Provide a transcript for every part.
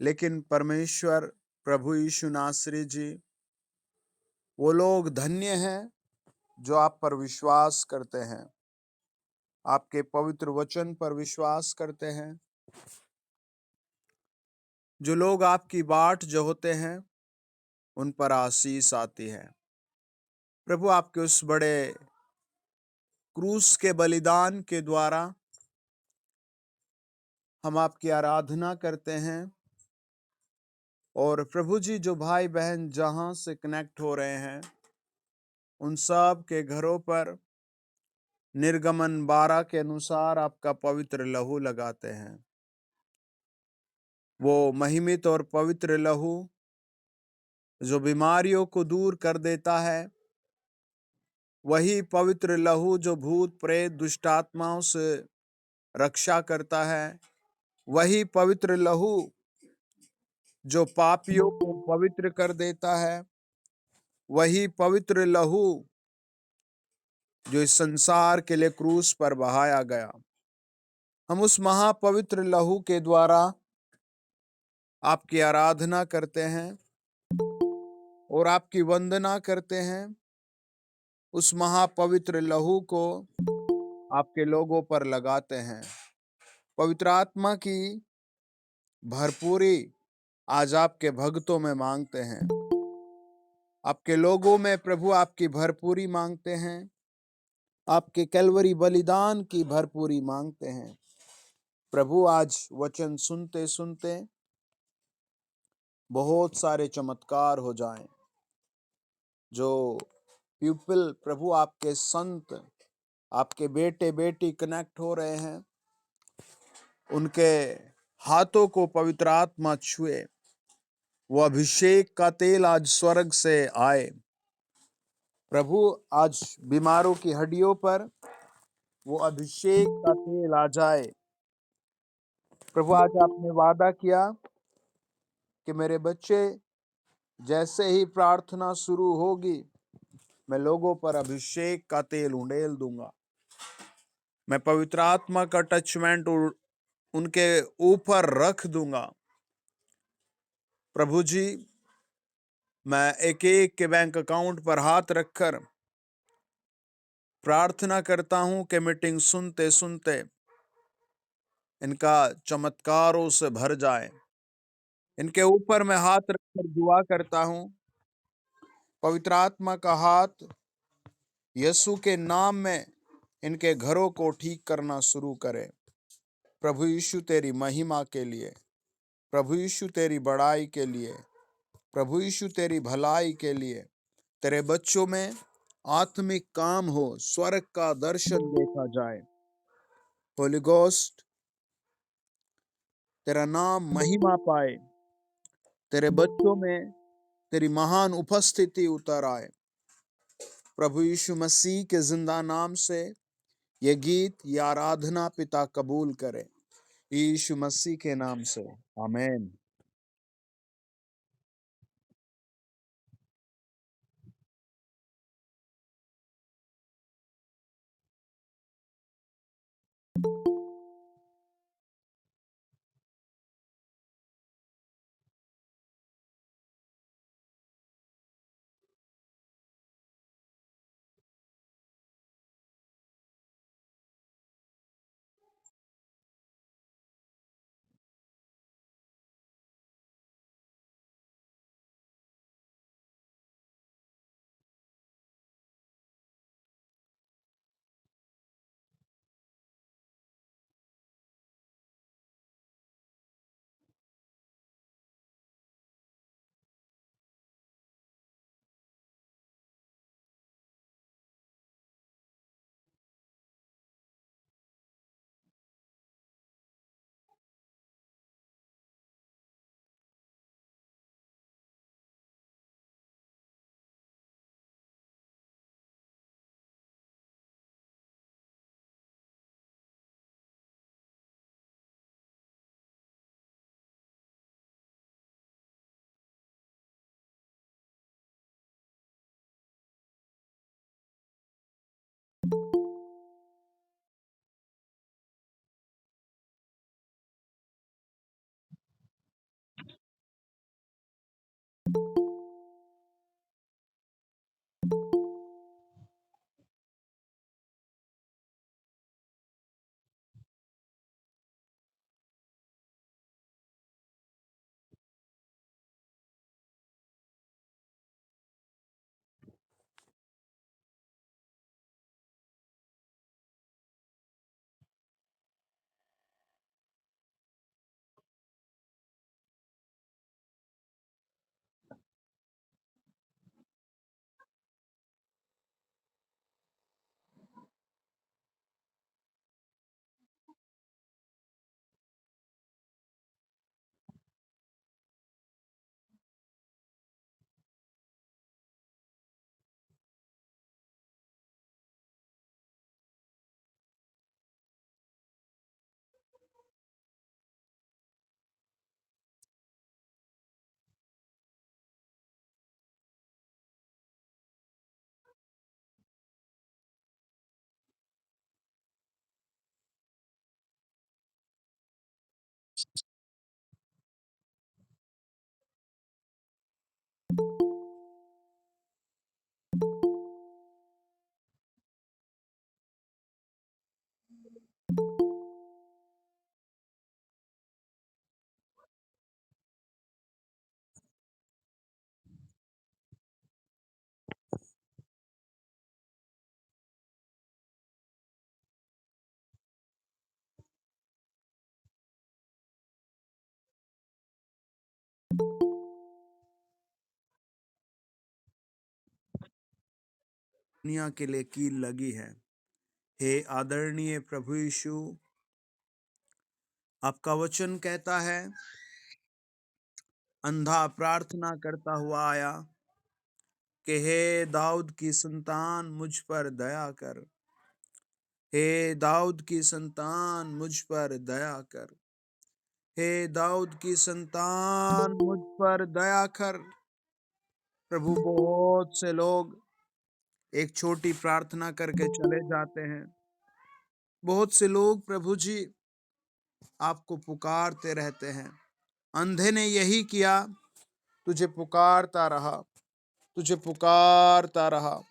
लेकिन परमेश्वर प्रभु यीशु नासरी जी, वो लोग धन्य हैं जो आप पर विश्वास करते हैं, आपके पवित्र वचन पर विश्वास करते हैं। जो लोग आपकी बाट जो होते हैं, उन पर आशीष आती है। प्रभु, आपके उस बड़े क्रूस के बलिदान के द्वारा हम आपकी आराधना करते हैं। और प्रभु जी, जो भाई बहन जहां से कनेक्ट हो रहे हैं, उन सब के घरों पर निर्गमन 12 के अनुसार आपका पवित्र लहू लगाते हैं। वो महिमित और पवित्र लहू जो बीमारियों को दूर कर देता है, वही पवित्र लहू जो भूत प्रेत दुष्ट आत्माओं से रक्षा करता है, वही पवित्र लहू जो पापियों को पवित्र कर देता है, वही पवित्र लहू जो इस संसार के लिए क्रूस पर बहाया गया। हम उस महापवित्र लहू के द्वारा आपकी आराधना करते हैं और आपकी वंदना करते हैं। उस महापवित्र लहू को आपके लोगों पर लगाते हैं। पवित्र आत्मा की भरपूरी आज आपके भक्तों में मांगते हैं, आपके लोगों में प्रभु आपकी भरपूरी मांगते हैं, आपके कैलवरी बलिदान की भरपूरी मांगते हैं। प्रभु, आज वचन सुनते सुनते बहुत सारे चमत्कार हो जाएं। जो पीपल प्रभु, आपके संत, आपके बेटे बेटी कनेक्ट हो रहे हैं, उनके हाथों को पवित्र आत्मा छुए। वो अभिषेक का तेल आज स्वर्ग से आए। प्रभु, आज बीमारों की हड्डियों पर वो अभिषेक का तेल आ जाए। प्रभु, आज आपने वादा किया कि मेरे बच्चे जैसे ही प्रार्थना शुरू होगी, मैं लोगों पर अभिषेक का तेल उंडेल दूंगा। मैं पवित्र आत्मा का टचमेंट उनके ऊपर रख दूंगा। प्रभु जी, मैं एक एक के बैंक अकाउंट पर हाथ रखकर प्रार्थना करता हूं कि मीटिंग सुनते सुनते इनका चमत्कारों से भर जाए। इनके ऊपर मैं हाथ रखकर दुआ करता हूं, पवित्र आत्मा का हाथ यीशु के नाम में इनके घरों को ठीक करना शुरू करे। प्रभु यीशु, तेरी महिमा के लिए, प्रभु यीशु तेरी बड़ाई के लिए, प्रभु यीशु तेरी भलाई के लिए, तेरे बच्चों में आत्मिक काम हो, स्वर्ग का दर्शन देखा जाए। होली गोस्ट, तेरा नाम महिमा पाए, तेरे बच्चों में तेरी महान उपस्थिति उतर आए। प्रभु यीशु मसीह के जिंदा नाम से ये गीत, ये आराधना पिता कबूल करे, यीशु मसीह के नाम से, आमीन। दुनिया के लिए कील लगी है। हे आदरणीय प्रभु यीशु, आपका वचन कहता है, अंधा प्रार्थना करता हुआ आया कि हे दाऊद की संतान मुझ पर दया कर। हे दाऊद की संतान मुझ पर दया कर। हे दाऊद की संतान मुझ पर दया कर। प्रभु, बहुत से लोग एक छोटी प्रार्थना करके चले जाते हैं। बहुत से लोग प्रभु जी आपको पुकारते रहते हैं। अंधे ने यही किया, तुझे पुकारता रहा, तुझे पुकारता रहा।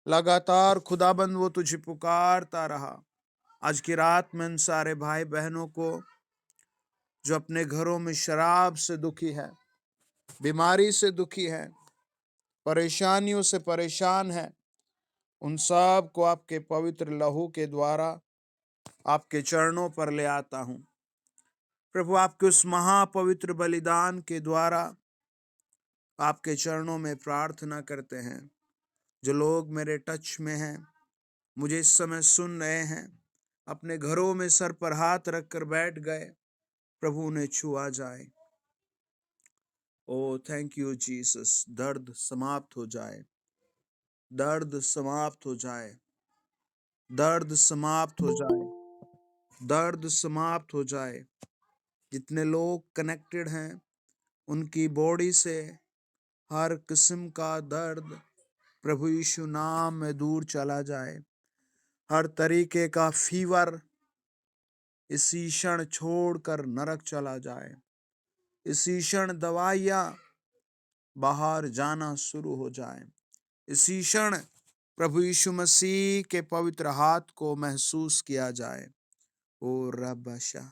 लगातार खुदाबंद वो तुझे पुकारता रहा। आज की रात में इन सारे भाई बहनों को जो अपने घरों में शराब से दुखी है, बीमारी से दुखी है, परेशानियों से परेशान है, उन सब को आपके पवित्र लहू के द्वारा आपके चरणों पर ले आता हूं। प्रभु, आपके उस महापवित्र बलिदान के द्वारा आपके चरणों में प्रार्थना करते हैं। जो लोग मेरे टच में हैं, मुझे इस समय सुन रहे हैं, अपने घरों में सर पर हाथ रखकर बैठ गए, प्रभु उन्हें छुआ जाए। ओ थैंक यू जीसस। दर्द समाप्त हो जाए, दर्द समाप्त हो जाए, दर्द समाप्त हो जाए, दर्द समाप्त हो जाए। जितने लोग कनेक्टेड हैं, उनकी बॉडी से हर किस्म का दर्द प्रभु यीशु नाम में दूर चला जाए। हर तरीके का फीवर इसी क्षण छोड़कर नरक चला जाए। इसी क्षण दवाइयां बाहर जाना शुरू हो जाए। इसी क्षण प्रभु यीशु मसीह के पवित्र हाथ को महसूस किया जाए। ओ रब्बाशा,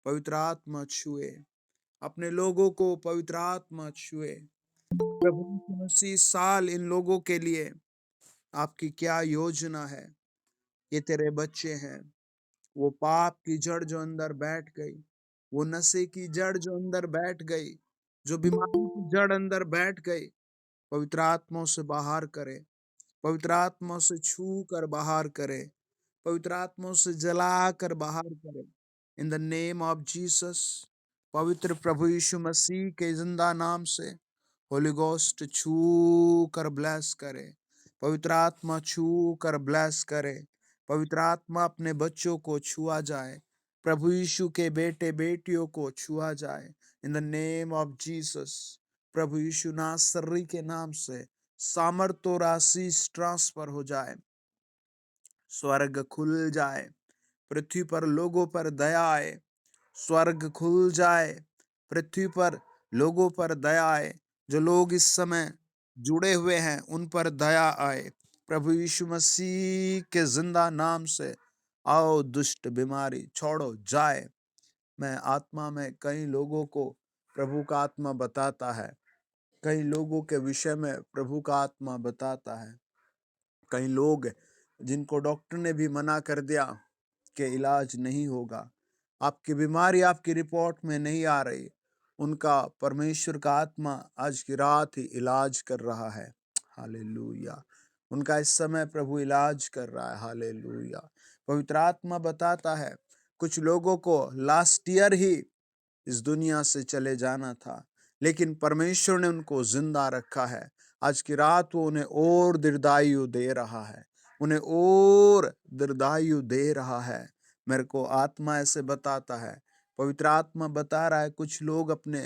पवित्र आत्मा छुए अपने लोगों को, पवित्र आत्मा छुए। प्रभु यीशु मसीह, साल इन लोगों के लिए आपकी क्या योजना है? ये तेरे बच्चे हैं। वो पाप की जड़ जो अंदर बैठ गई, वो नशे की जड़ जो अंदर बैठ गई, जो बीमारी की जड़ अंदर बैठ गई, पवित्र आत्मा से बाहर करे, पवित्र आत्मा से छू कर बाहर करे, पवित्र आत्मा से जला कर बाहर करे। इन द नेम ऑफ जीसस, पवित्र प्रभु यीशु मसीह के जिंदा नाम से होली गोस्ट छू कर ब्लेस करे, पवित्र आत्मा छू कर ब्लेस करे। पवित्र आत्मा अपने बच्चों को छुआ जाए, प्रभु यीशु के बेटे बेटियों को छुआ जाए। In the name of Jesus, प्रभु यीशु नासरी के नाम से सामर्थ और आशीष ट्रांसफर हो जाए। स्वर्ग खुल जाए, पृथ्वी पर लोगों पर दया आए। स्वर्ग खुल जाए, पृथ्वी पर लोगों पर दया आए। जो लोग इस समय जुड़े हुए हैं, उन पर दया आए। प्रभु यीशु मसीह के जिंदा नाम से आओ, दुष्ट बीमारी छोड़ो जाए। मैं आत्मा में कई लोगों को प्रभु का आत्मा बताता है, कई लोगों के विषय में प्रभु का आत्मा बताता है। कई लोग जिनको डॉक्टर ने भी मना कर दिया कि इलाज नहीं होगा, आपकी बीमारी आपकी रिपोर्ट में नहीं आ रही, उनका परमेश्वर का आत्मा आज की रात ही इलाज कर रहा है। हालेलुया। उनका इस समय प्रभु इलाज कर रहा है। हालेलुया। पवित्र आत्मा बताता है, कुछ लोगों को लास्ट ईयर ही इस दुनिया से चले जाना था, लेकिन परमेश्वर ने उनको जिंदा रखा है। आज की रात वो उन्हें और दीर्घायु दे रहा है, उन्हें और दीर्घायु दे रहा है। मेरे को आत्मा ऐसे बताता है, पवित्र आत्मा बता रहा है, कुछ लोग अपने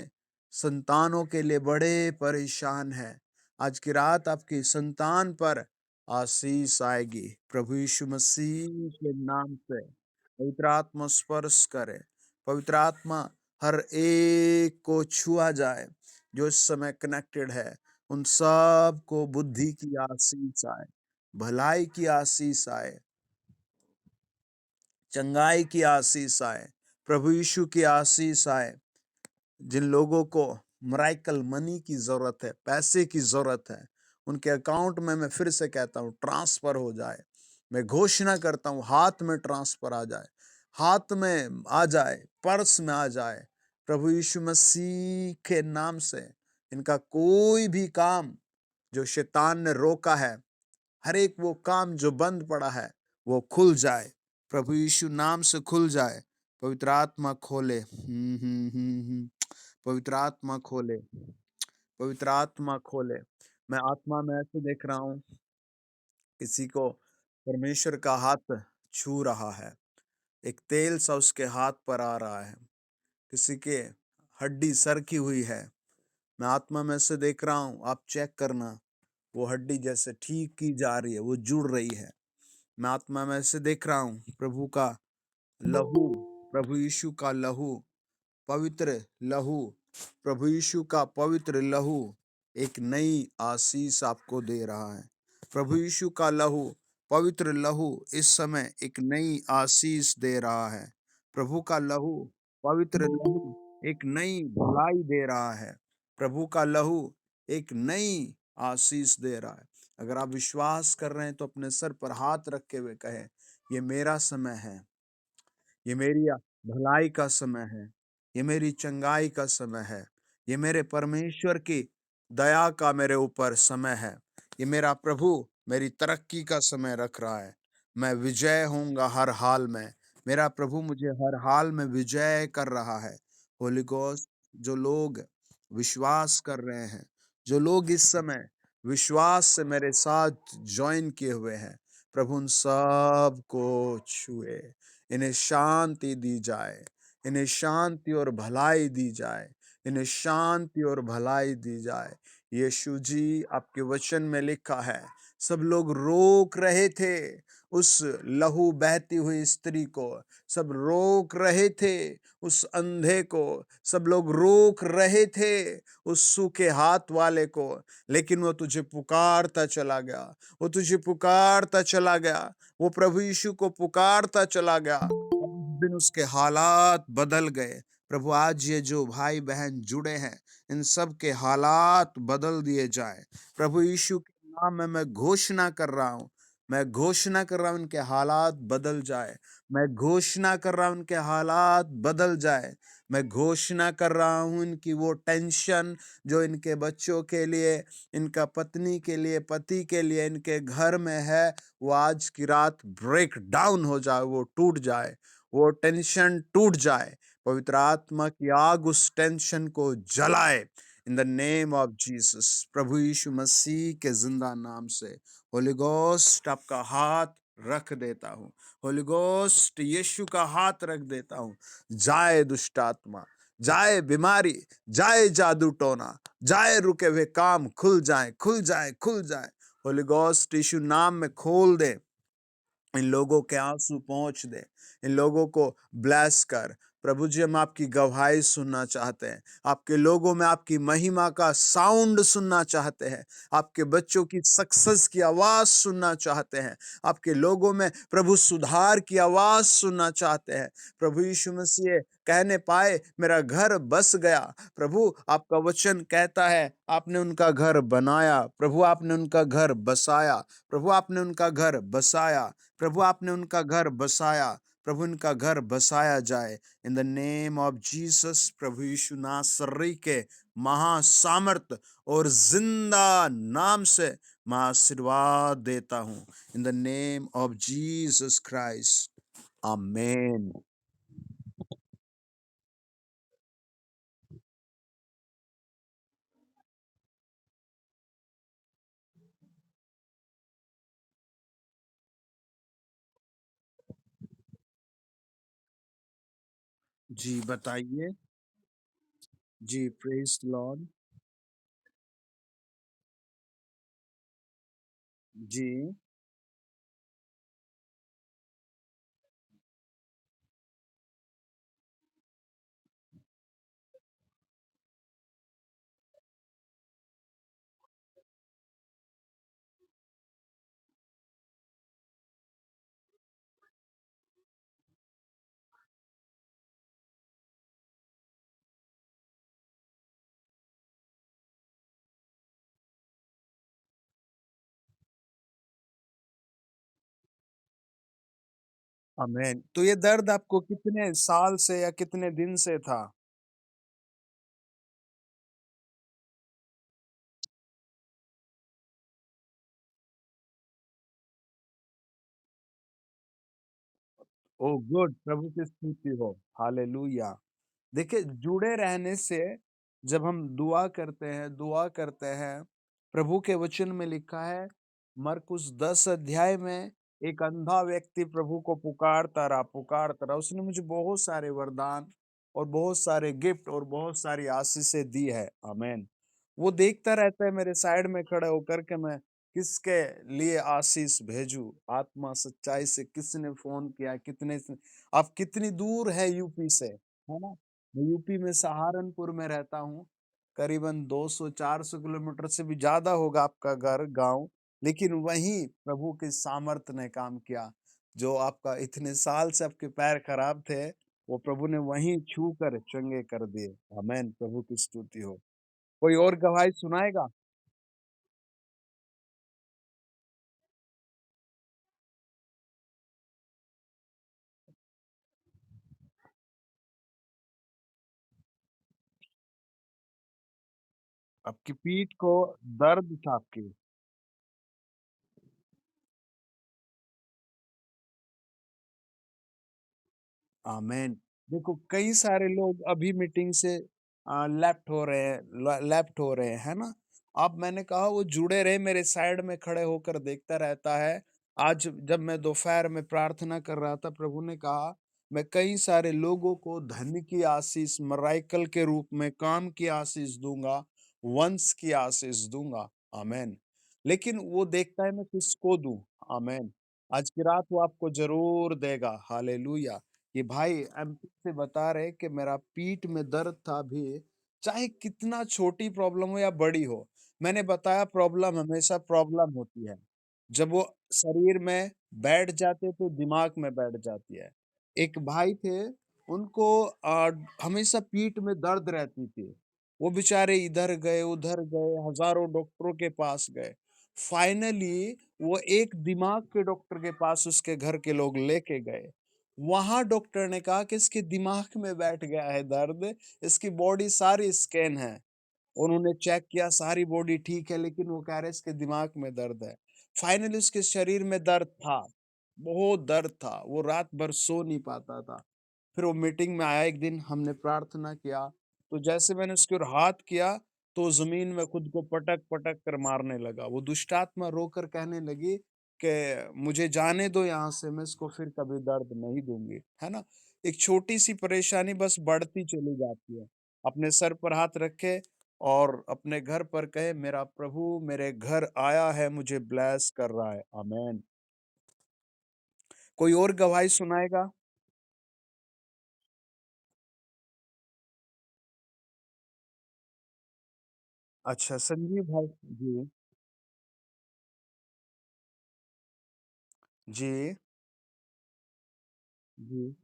संतानों के लिए बड़े परेशान हैं। आज की रात आपकी संतान पर आशीष आएगी। प्रभु यीशु मसीह के नाम से पवित्र आत्मा स्पर्श करे, पवित्र आत्मा हर एक को छुआ जाए जो इस समय कनेक्टेड है। उन सब को बुद्धि की आशीष आए, भलाई की आशीष आए, चंगाई की आशीष आए, प्रभु यीशु की आशीष आए। जिन लोगों को मिरेकल मनी की जरूरत है, पैसे की जरूरत है, उनके अकाउंट में मैं फिर से कहता हूं ट्रांसफर हो जाए। मैं घोषणा करता हूं हाथ में ट्रांसफर आ जाए, हाथ में आ जाए, पर्स में आ जाए। प्रभु यीशु मसीह के नाम से इनका कोई भी काम जो शैतान ने रोका है, हर एक वो काम जो बंद पड़ा है वो खुल जाए, प्रभु यीशु नाम से खुल जाए। पवित्र आत्मा खोले, पवित्र आत्मा खोले, पवित्र आत्मा खोले। मैं आत्मा में ऐसे देख रहा हूँ, किसी को परमेश्वर का हाथ छू रहा है, एक तेल सा उसके हाथ पर आ रहा है, किसी के हड्डी सरकी हुई है। मैं आत्मा में से देख रहा हूँ, आप चेक करना, वो हड्डी जैसे ठीक की जा रही है, वो जुड़ रही है। मैं आत्मा में से देख रहा हूँ, प्रभु का लहू, प्रभु यीशु का लहू, पवित्र लहू, प्रभु यीशु का पवित्र लहू एक नई आशीष आपको दे रहा है। प्रभु यीशु का लहू, पवित्र लहू इस समय एक नई आशीष दे रहा है। प्रभु का लहू, पवित्र लहू एक नई भलाई दे रहा है। प्रभु का लहू एक नई आशीष दे रहा है। अगर आप विश्वास कर रहे हैं तो अपने सर पर हाथ रखे हुए कहें, ये मेरा समय है, ये मेरी भलाई का समय है, ये मेरी चंगाई का समय है, ये मेरे परमेश्वर की दया का मेरे ऊपर समय है, ये मेरा प्रभु मेरी तरक्की का समय रख रहा है। मैं विजय होऊंगा हर हाल में, मेरा प्रभु मुझे हर हाल में विजय कर रहा है। होली गोस्ट, जो लोग विश्वास कर रहे हैं, जो लोग इस समय विश्वास से मेरे साथ ज्वाइन किए हुए हैं, प्रभु उन सब को छुए, इन्हें शांति दी जाए, इन्हें शांति और भलाई दी जाए, इन्हें शांति और भलाई दी जाए। यीशु जी, आपके वचन में लिखा है, सब लोग रोक रहे थे उस लहू बहती हुई स्त्री को, सब रोक रहे थे उस अंधे को, सब लोग रोक रहे थे उस सूखे हाथ वाले को, लेकिन वो तुझे पुकारता चला गया, वो तुझे पुकारता चला गया, वो प्रभु यीशु को पुकारता चला गया। उस दिन उसके हालात बदल गए। प्रभु आज ये जो भाई बहन जुड़े हैं, इन सब के हालात बदल दिए जाए। प्रभु यीशु के नाम में मैं घोषणा कर रहा हूँ, मैं घोषणा कर रहा हूँ इनके हालात बदल जाए, मैं घोषणा कर रहा हूँ इनके हालात बदल जाए, मैं घोषणा कर रहा हूँ इनकी वो टेंशन जो इनके बच्चों के लिए, इनका पत्नी के लिए, पति के लिए, इनके घर में है, वो आज की रात ब्रेक डाउन हो जाए, वो टूट जाए, वो टेंशन टूट जाए। पवित्र आत्मा की आग उस टेंशन को जलाए in the name of Jesus, प्रभु यीशु मसीह के जिंदा नाम से। होली गोस्ट आपका हाथ रख देता हूँ, होली गोस्ट यीशु का हाथ रख देता हूँ। जाए दुष्ट आत्मा, जाए बीमारी, जाए जादू टोना, जाए रुके हुए काम खुल जाए, खुल जाए, खुल जाए। होली गोस्ट यीशु नाम में खोल दे, इन लोगों के आंसू पहुंच दे, इन लोगों को ब्लेस कर। प्रभु जी, हम आपकी गवाही सुनना चाहते हैं, आपके लोगों में आपकी महिमा का साउंड सुनना चाहते हैं, आपके बच्चों की सक्सेस की आवाज सुनना चाहते हैं, आपके लोगों में प्रभु सुधार की आवाज सुनना चाहते हैं। प्रभु यीशु मसीह कहने पाए, मेरा घर बस गया। प्रभु, आपका वचन कहता है आपने उनका घर बनाया, प्रभु आपने उनका घर बसाया, प्रभु आपने उनका घर बसाया, प्रभु आपने उनका घर बसाया, प्रभु इनका घर बसाया जाए in the name of Jesus. प्रभु यीशु नासरी के महासामर्थ और जिंदा नाम से मैं आशीर्वाद देता हूं in the name of Jesus Christ, amen. जी बताइए। जी, प्रेज लॉर्ड। जी, आमेन। तो ये दर्द आपको कितने साल से या कितने दिन से था? ओह गुड, प्रभु की स्तुति हो। हालेलुया। देखिए, जुड़े रहने से जब हम दुआ करते हैं, प्रभु के वचन में लिखा है, मरकुस 10 अध्याय में एक अंधा व्यक्ति प्रभु को पुकारता रहा। उसने मुझे बहुत सारे वरदान और बहुत सारे गिफ्ट और बहुत सारी आशीषें दी है। आमीन। वो देखता रहता है मेरे साइड में खड़े होकर के मैं किसके लिए आशीष भेजूं। आत्मा सच्चाई से किसने फोन किया, कितने से, आप कितनी दूर है यूपी से, है ना? मैं यूपी में सहारनपुर में रहता हूँ। करीबन 200-400 किलोमीटर से भी ज्यादा होगा आपका घर गांव। लेकिन वहीं प्रभु की सामर्थ ने काम किया। जो आपका इतने साल से आपके पैर खराब थे, वो प्रभु ने वहीं छू कर चंगे कर दिए। आमेन। प्रभु की स्तुति हो। कोई और गवाही सुनाएगा? आपकी पीठ को दर्द था आपकी। आमेन। देखो, कई सारे लोग अभी मीटिंग से लेफ्ट हो रहे हैं, है ना? अब मैंने कहा वो जुड़े रहे, मेरे साइड में खड़े होकर देखता रहता है। आज जब मैं दोपहर में प्रार्थना कर रहा था, प्रभु ने कहा, मैं कई सारे लोगों को धन की आशीष, मराइकल के रूप में काम की आशीष दूंगा, वंश की आशीष दूंगा। आमेन। लेकिन वो देखता है मैं किसको दूं। आमेन। आज की रात वो आपको जरूर देगा। हालेलुया। ये भाई एमपी से बता रहे कि मेरा पीठ में दर्द था भी, चाहे कितना छोटी प्रॉब्लम हो या बड़ी हो। मैंने बताया प्रॉब्लम हमेशा प्रॉब्लम होती है। जब वो शरीर में बैठ जाते तो दिमाग में बैठ जाती है। एक भाई थे, उनको हमेशा पीठ में दर्द रहती थी। वो बेचारे इधर गए उधर गए, हजारों डॉक्टरों के पास गए। फाइनली वो एक दिमाग के डॉक्टर के पास उसके घर के लोग लेके गए। वहां डॉक्टर ने कहा कि इसके दिमाग में बैठ गया है दर्द, इसकी बॉडी सारी स्कैन है। उन्होंने चेक किया, सारी बॉडी ठीक है, लेकिन वो कह रहे इसके दिमाग में दर्द है। फाइनली उसके शरीर में दर्द था, बहुत दर्द था, वो रात भर सो नहीं पाता था। फिर वो मीटिंग में आया, एक दिन हमने प्रार्थना किया, तो जैसे मैंने उसके ऊपर हाथ किया, तो जमीन में खुद को पटक पटक कर मारने लगा। वो दुष्ट आत्मा रोकर कहने लगी कि मुझे जाने दो यहाँ से, मैं इसको फिर कभी दर्द नहीं दूंगी, है ना? एक छोटी सी परेशानी बस बढ़ती चली जाती है। अपने सर पर हाथ रखे और अपने घर पर कहे, मेरा प्रभु मेरे घर आया है, मुझे ब्लेस कर रहा है। आमेन। कोई और गवाही सुनाएगा? अच्छा, संजीव भाई। जी। जी। जी।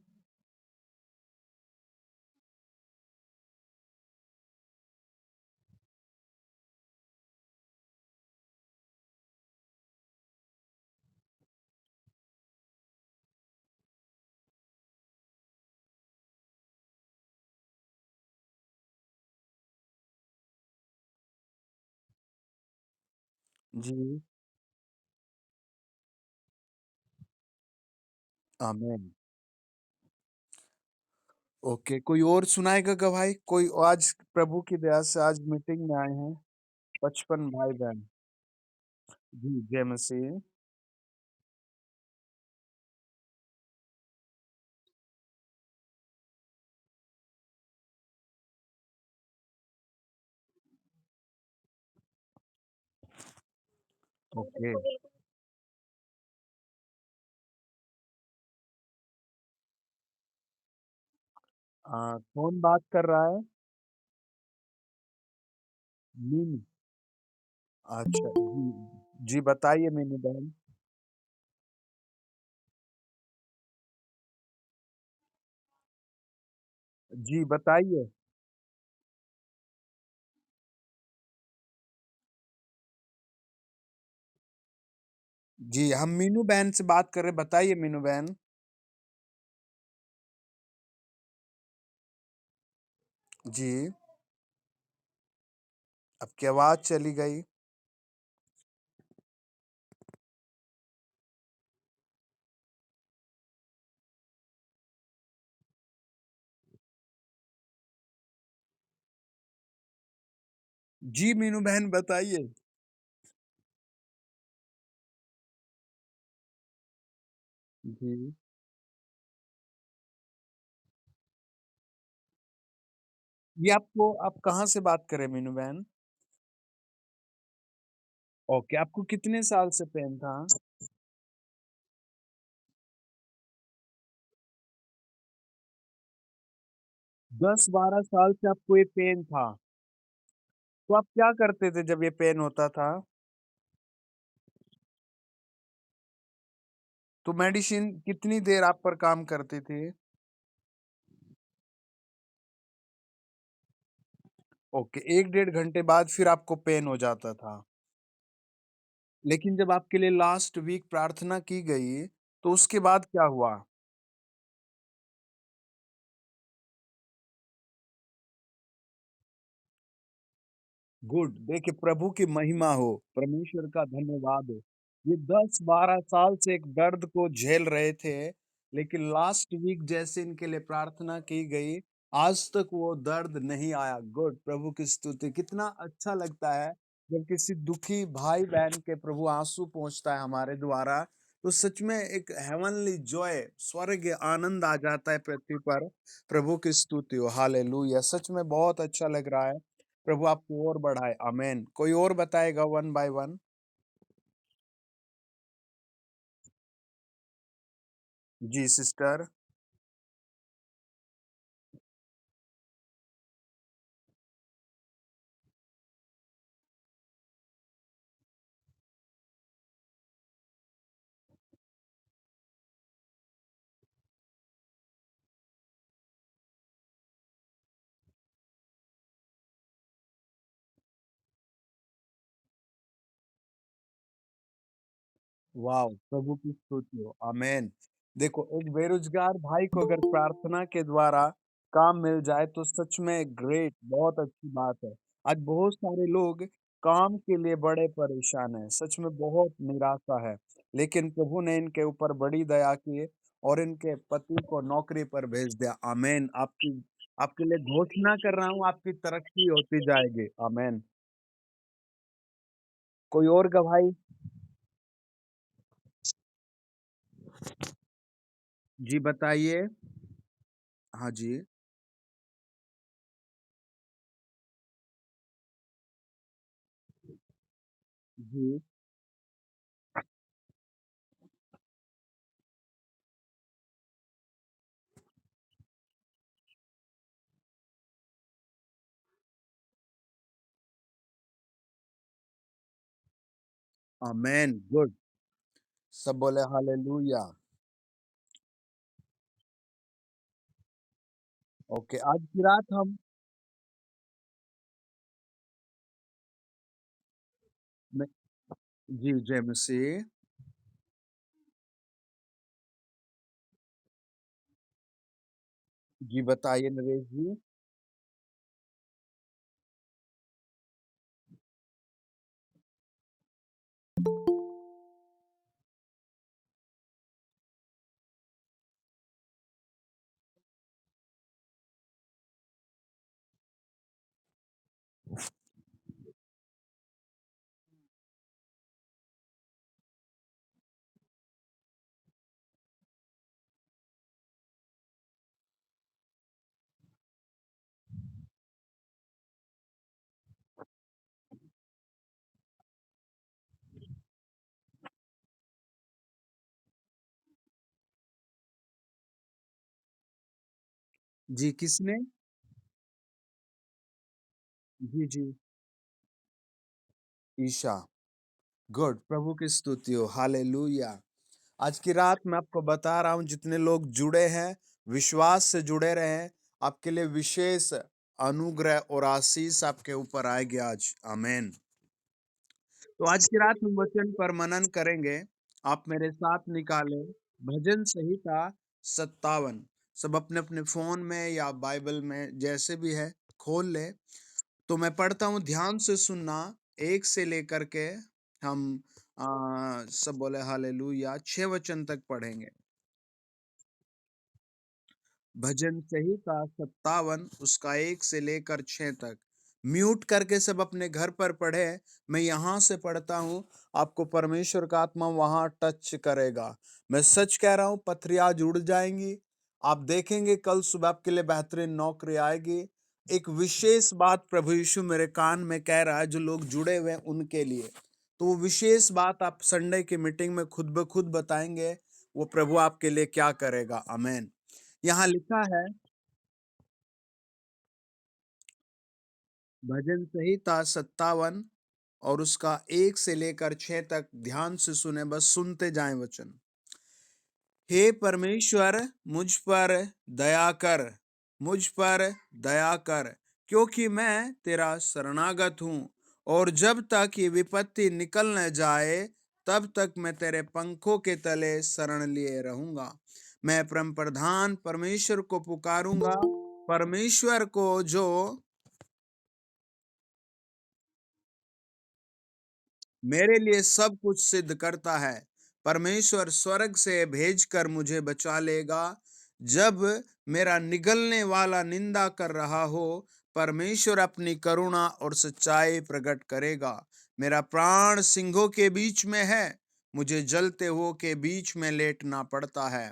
जी। आमीन। ओके, कोई और सुनाएगा गवाही? कोई आज प्रभु की दया से आज मीटिंग में आए हैं 55 भाई बहन। जी, जय मसीह। ओके। कौन बात कर रहा है? मीनू। अच्छा जी। जी बताइए मीनू बहन। जी बताइए। जी, हम मीनू बहन से बात कर रहे हैं, बताइए मीनू बहन। जी। आपकी आवाज चली गई। जी मीनू बहन बताइए। जी। ये आपको आप कहाँ से बात कर रहे हैं मीनू बहन? ओके, आपको कितने साल से पेन था? 10-12 साल से आपको ये पेन था। तो आप क्या करते थे जब ये पेन होता था? तो मेडिसिन कितनी देर आप पर काम करती थी? ओके, 1 डेढ़ घंटे बाद फिर आपको पेन हो जाता था। लेकिन जब आपके लिए लास्ट वीक प्रार्थना की गई, तो उसके बाद क्या हुआ? गुड। देखिए प्रभु की महिमा हो, परमेश्वर का धन्यवाद हो। ये 10-12 साल से एक दर्द को झेल रहे थे, लेकिन लास्ट वीक जैसे इनके लिए प्रार्थना की गई, आज तक वो दर्द नहीं आया। गुड, प्रभु की स्तुति। कितना अच्छा लगता है जब किसी दुखी भाई-बहन के प्रभु आँसू पोंछता है हमारे द्वारा, तो सच में एक हेवनली जॉय, स्वर्ग आनंद आ जाता है पृथ्वी पर। प्रभु की स्तुति हो, हालेलुया! सच में बहुत अच्छा लग रहा है। प्रभु आपको और बढ़ाए, आमीन। कोई और बताएगा वन बाय वन? जी सिस्टर। वाओ! प्रभु की स्तुति हो, आमीन। देखो एक बेरोज़गार भाई को अगर प्रार्थना के द्वारा काम मिल जाए तो सच में ग्रेट, बहुत अच्छी बात है। आज बहुत सारे लोग काम के लिए बड़े परेशान हैं, सच में बहुत निराशा है। लेकिन प्रभु ने इनके ऊपर बड़ी दया की और इनके पति को नौकरी पर भेज दिया, आमीन। आपके लिए घोषणा कर रहा हूँ, आपकी तरक्की होती जाएगी, आमीन। कोई और गवाही? जी बताइए। हाँ जी। जी। आमेन, गुड। सब बोले हालेलुया। ओके, आज की रात हम में जी, जय मसीह। जी, बताइए नरेश जी। जी, किसने? जी, जी, ईशा। गुड, प्रभु की स्तुति हो, हालेलुया। आज की रात मैं आपको बता रहा हूँ जितने लोग जुड़े हैं, विश्वास से जुड़े रहें, आपके लिए विशेष अनुग्रह और आशीष आपके ऊपर आएगी आज, आमीन। तो आज की रात हम वचन पर मनन करेंगे। आप मेरे साथ निकालें भजन संहिता 57। सब अपने अपने फोन में या बाइबल में जैसे भी है खोल ले। तो मैं पढ़ता हूँ, ध्यान से सुनना। एक से लेकर के हम सब बोले हालेलुया 6 वचन तक पढ़ेंगे। भजन संहिता 57 उसका 1 से लेकर 6 तक। म्यूट करके सब अपने घर पर पढ़े। मैं यहाँ से पढ़ता हूँ, आपको परमेश्वर का आत्मा वहाँ टच करेगा। मैं सच कह रहा हूँ, पथरियाँ जुड़ जाएँगी। आप देखेंगे कल सुबह आपके लिए बेहतरीन नौकरी आएगी। एक विशेष बात प्रभु यीशु मेरे कान में कह रहा है, जो लोग जुड़े हुए हैं उनके लिए। तो वो विशेष बात आप संडे की मीटिंग में खुद ब खुद बताएँगे, वो प्रभु आपके लिए क्या करेगा। आमीन। यहाँ लिखा है, भजन संहिता 57 और उसका 1 से लेकर 6 तक ध्यान से सुने, बस सुनते जाएं वचन। हे परमेश्वर, मुझ पर दया कर, मुझ पर दया कर, क्योंकि मैं तेरा शरणागत हूँ। और जब तक ये विपत्ति निकल न जाए, तब तक मैं तेरे पंखों के तले शरण लिए रहूंगा। मैं परम प्रधान परमेश्वर को पुकारूंगा, परमेश्वर को जो मेरे लिए सब कुछ सिद्ध करता है। परमेश्वर स्वर्ग से भेजकर मुझे बचा लेगा। जब मेरा निगलने वाला निंदा कर रहा हो, परमेश्वर अपनी करुणा और सच्चाई प्रकट करेगा। मेरा प्राण सिंहों के बीच में है, मुझे जलते हुओं के बीच में लेटना पड़ता है।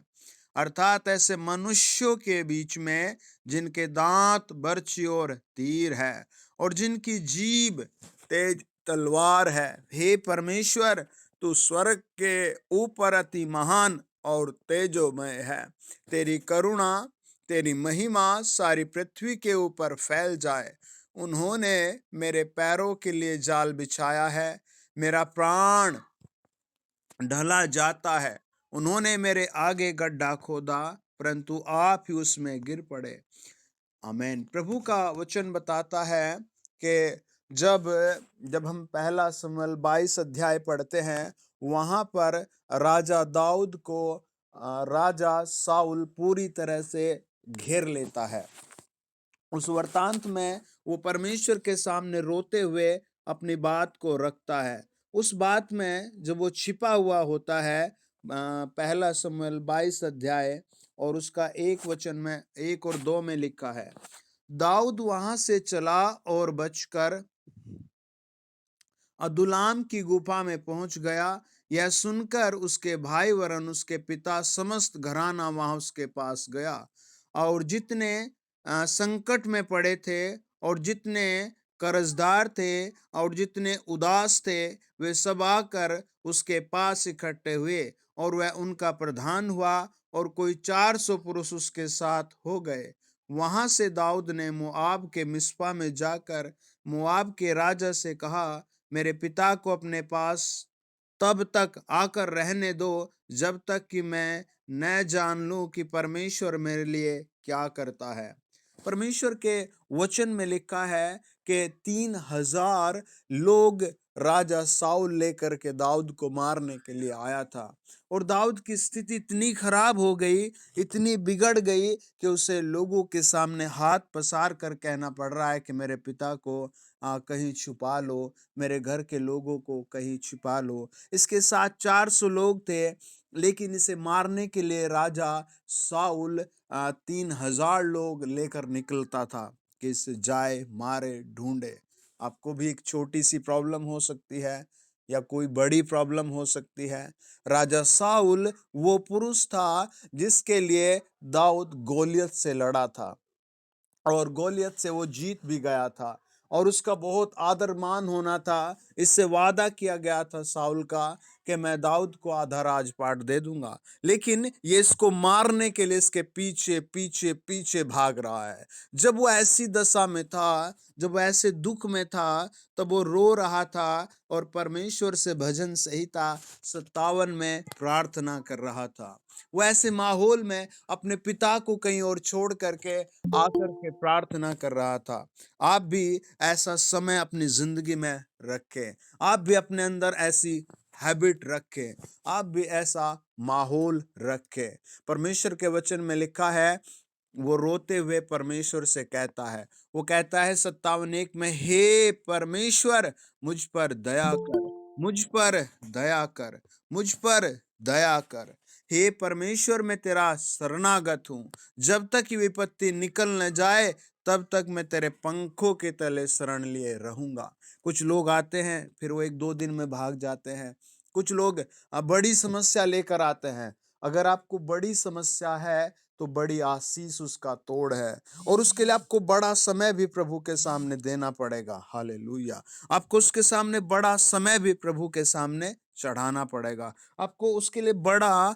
अर्थात ऐसे मनुष्यों के बीच में जिनके दांत बर्छी और तीर है, और जिनकी जीभ तेज तलवार है। हे परमेश्वर, तू स्वर्ग के ऊपर अति महान और तेजोमय है। तेरी करुणा, तेरी महिमा सारी पृथ्वी के ऊपर फैल जाए। उन्होंने मेरे पैरों के लिए जाल बिछाया है, मेरा प्राण ढला जाता है। उन्होंने मेरे आगे गड्ढा खोदा, परंतु आप ही उसमें गिर पड़े। आमीन। प्रभु का वचन बताता है कि जब जब हम पहला शमूएल 22 अध्याय पढ़ते हैं, वहां पर राजा दाऊद को राजा साउल पूरी तरह से घेर लेता है। उस वृतांत में वो परमेश्वर के सामने रोते हुए अपनी बात को रखता है। उस बात में जब वो छिपा हुआ होता है, पहला शमूएल 22 अध्याय और उसका 1 वचन में 1 और 2 में लिखा है, दाऊद वहां से चला और बचकर अदुल्लाम की गुफा में पहुंच गया। यह सुनकर उसके भाई वरन उसके पिता समस्त घराना वहां उसके पास गया, और जितने संकट में पड़े थे, और जितने कर्जदार थे, और जितने उदास थे, वे सब आकर उसके पास इकट्ठे हुए, और वह उनका प्रधान हुआ, और कोई 400 पुरुष उसके साथ हो गए। वहां से दाऊद ने मोआब के मिस्पा में जाकर मोआब के राजा से कहा, मेरे पिता को अपने पास तब तक आकर रहने दो, जब तक कि मैं न जान लूं कि परमेश्वर मेरे लिए क्या करता है। परमेश्वर के वचन में लिखा है कि 3,000 लोग राजा साउल लेकर के दाऊद को मारने के लिए आया था, और दाऊद की स्थिति इतनी खराब हो गई, इतनी बिगड़ गई कि उसे लोगों के सामने हाथ पसार कर कहना पड़ रहा है कि मेरे पिता को कहीं छुपा लो, मेरे घर के लोगों को कहीं छुपा लो। इसके साथ 400 लोग थे, लेकिन इसे मारने के लिए राजा साउल 3,000 लोग लेकर निकलता था कि इसे जाए, मारे, ढूंढे। आपको भी एक छोटी सी प्रॉब्लम हो सकती है, या कोई बड़ी प्रॉब्लम हो सकती है। राजा साउल वो पुरुष था जिसके लिए दाऊद गोलियत से लड़ा था, और गोलियत से वो जीत भी गया था, और उसका बहुत आदर मान होना था। इससे वादा किया गया था साउल का कि मैं दाऊद को आधा राजपाट दे दूंगा, लेकिन ये इसको मारने के लिए इसके पीछे पीछे पीछे भाग रहा है। जब वो ऐसी दशा में था, जब वो ऐसे दुख में था, तब वो रो रहा था और परमेश्वर से भजन संहिता 57 में प्रार्थना कर रहा था। वो ऐसे माहौल में अपने पिता को कहीं और छोड़ करके आकर के प्रार्थना कर रहा था। आप भी ऐसा समय अपनी जिंदगी में रखें, आप भी अपने अंदर ऐसी हैबिट रखें, आप भी ऐसा माहौल रखें। परमेश्वर के वचन में लिखा है, वो रोते हुए परमेश्वर से कहता है, वो कहता है 57:1 में, हे परमेश्वर, मुझ पर दया कर, मुझ पर दया कर, मुझ पर दया कर। हे परमेश्वर, मैं तेरा शरणागत हूँ। जब तक ये विपत्ति निकल न जाए, तब तक मैं तेरे पंखों के तले शरण लिए रहूंगा। कुछ लोग आते हैं, फिर वो 1-2 दिन में भाग जाते हैं। कुछ लोग बड़ी समस्या लेकर आते हैं। अगर आपको बड़ी समस्या है, तो बड़ी आशीष उसका तोड़ है, और उसके लिए आपको बड़ा समय भी प्रभु के सामने देना पड़ेगा। हालेलुया! आपको उसके सामने बड़ा समय भी प्रभु के सामने चढ़ाना पड़ेगा। आपको उसके लिए बड़ा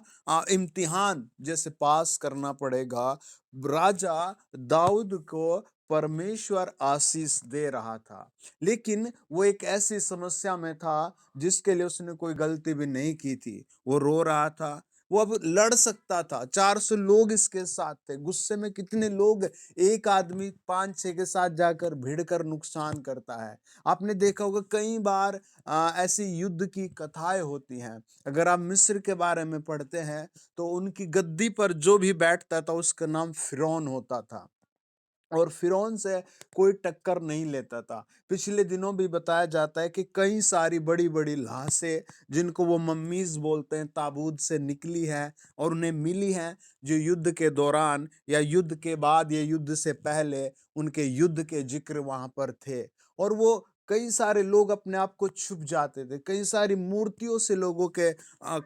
इम्तिहान जैसे पास करना पड़ेगा। राजा दाऊद को परमेश्वर आशीष दे रहा था, लेकिन वो एक ऐसी समस्या में था जिसके लिए उसने कोई गलती भी नहीं की थी। वो रो रहा था। वो अब लड़ सकता था। 400 लोग इसके साथ थे। गुस्से में कितने लोग एक आदमी 5-6 के साथ जाकर भिड़ कर नुकसान करता है। आपने देखा होगा कई बार ऐसी युद्ध की कथाएं होती हैं। अगर आप मिस्र के बारे में पढ़ते हैं, तो उनकी गद्दी पर जो भी बैठता था उसका नाम फिरौन होता था, और फिरौन से कोई टक्कर नहीं लेता था। पिछले दिनों भी बताया जाता है कि कई सारी बड़ी-बड़ी लाशें, जिनको वो मम्मीज़ बोलते हैं, ताबूत से निकली है और उन्हें मिली हैं, जो युद्ध के दौरान या युद्ध के बाद या युद्ध से पहले उनके युद्ध के ज़िक्र वहाँ पर थे। और वो कई सारे लोग अपने आप को छुप जाते थे। कई सारी मूर्तियों से लोगों के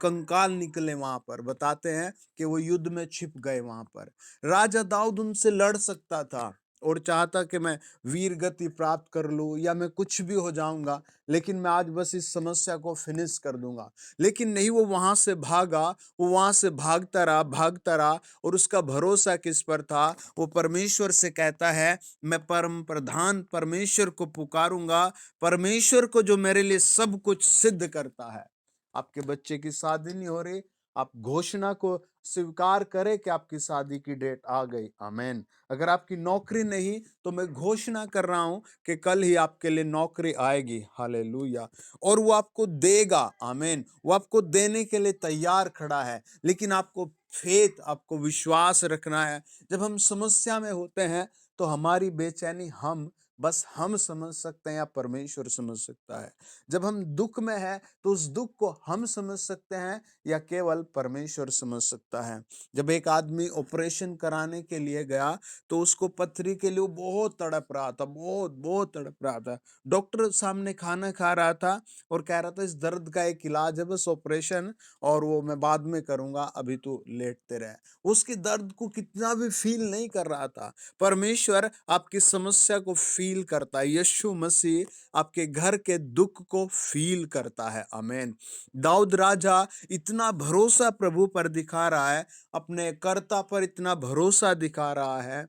कंकाल निकले वहाँ पर। बताते हैं कि वो युद्ध में छिप गए वहाँ पर। राजा दाऊद उनसे लड़ सकता था और चाहता कि मैं वीर गति प्राप्त कर लूं या मैं कुछ भी हो जाऊंगा, लेकिन मैं आज बस इस समस्या को फिनिश कर दूंगा। लेकिन नहीं, वो वहां से भागा। वो वहां से भागता रहा, और उसका भरोसा किस पर था? वो परमेश्वर से कहता है, मैं परम प्रधान परमेश्वर को पुकारूंगा, परमेश्वर को जो मेरे लिए सब कुछ सिद्ध करता है। आपके बच्चे की शादी नहीं हो रही, आप घोषणा को स्वीकार करें कि आपकी शादी की डेट आ गई। आमेन। अगर आपकी नौकरी नहीं, तो मैं घोषणा कर रहा हूं कि कल ही आपके लिए नौकरी आएगी। हालेलुया! और वो आपको देगा। आमेन। वो आपको देने के लिए तैयार खड़ा है, लेकिन आपको फेथ, आपको विश्वास रखना है। जब हम समस्या में होते हैं, तो हमारी बेचैनी हम समझ सकते हैं या परमेश्वर समझ सकता है। जब हम दुख में हैं, तो उस दुख को हम समझ सकते हैं या केवल परमेश्वर समझ सकता है। जब एक आदमी ऑपरेशन कराने के लिए गया, तो उसको पथरी के लिए वो बहुत तड़प रहा था, बहुत तड़प रहा था। डॉक्टर सामने खाना खा रहा था और कह रहा था, इस दर्द का एक इलाज है, बस ऑपरेशन, और वो मैं बाद में करूंगा, अभी तो लेटते रहे। उसके दर्द को कितना भी फील नहीं कर रहा था। परमेश्वर आपकी समस्या को फील करता है। यीशु मसीह आपके घर के दुख को फील करता है। आमेन। दाऊद राजा इतना भरोसा प्रभु पर दिखा रहा है, अपने कर्ता पर इतना भरोसा दिखा रहा है।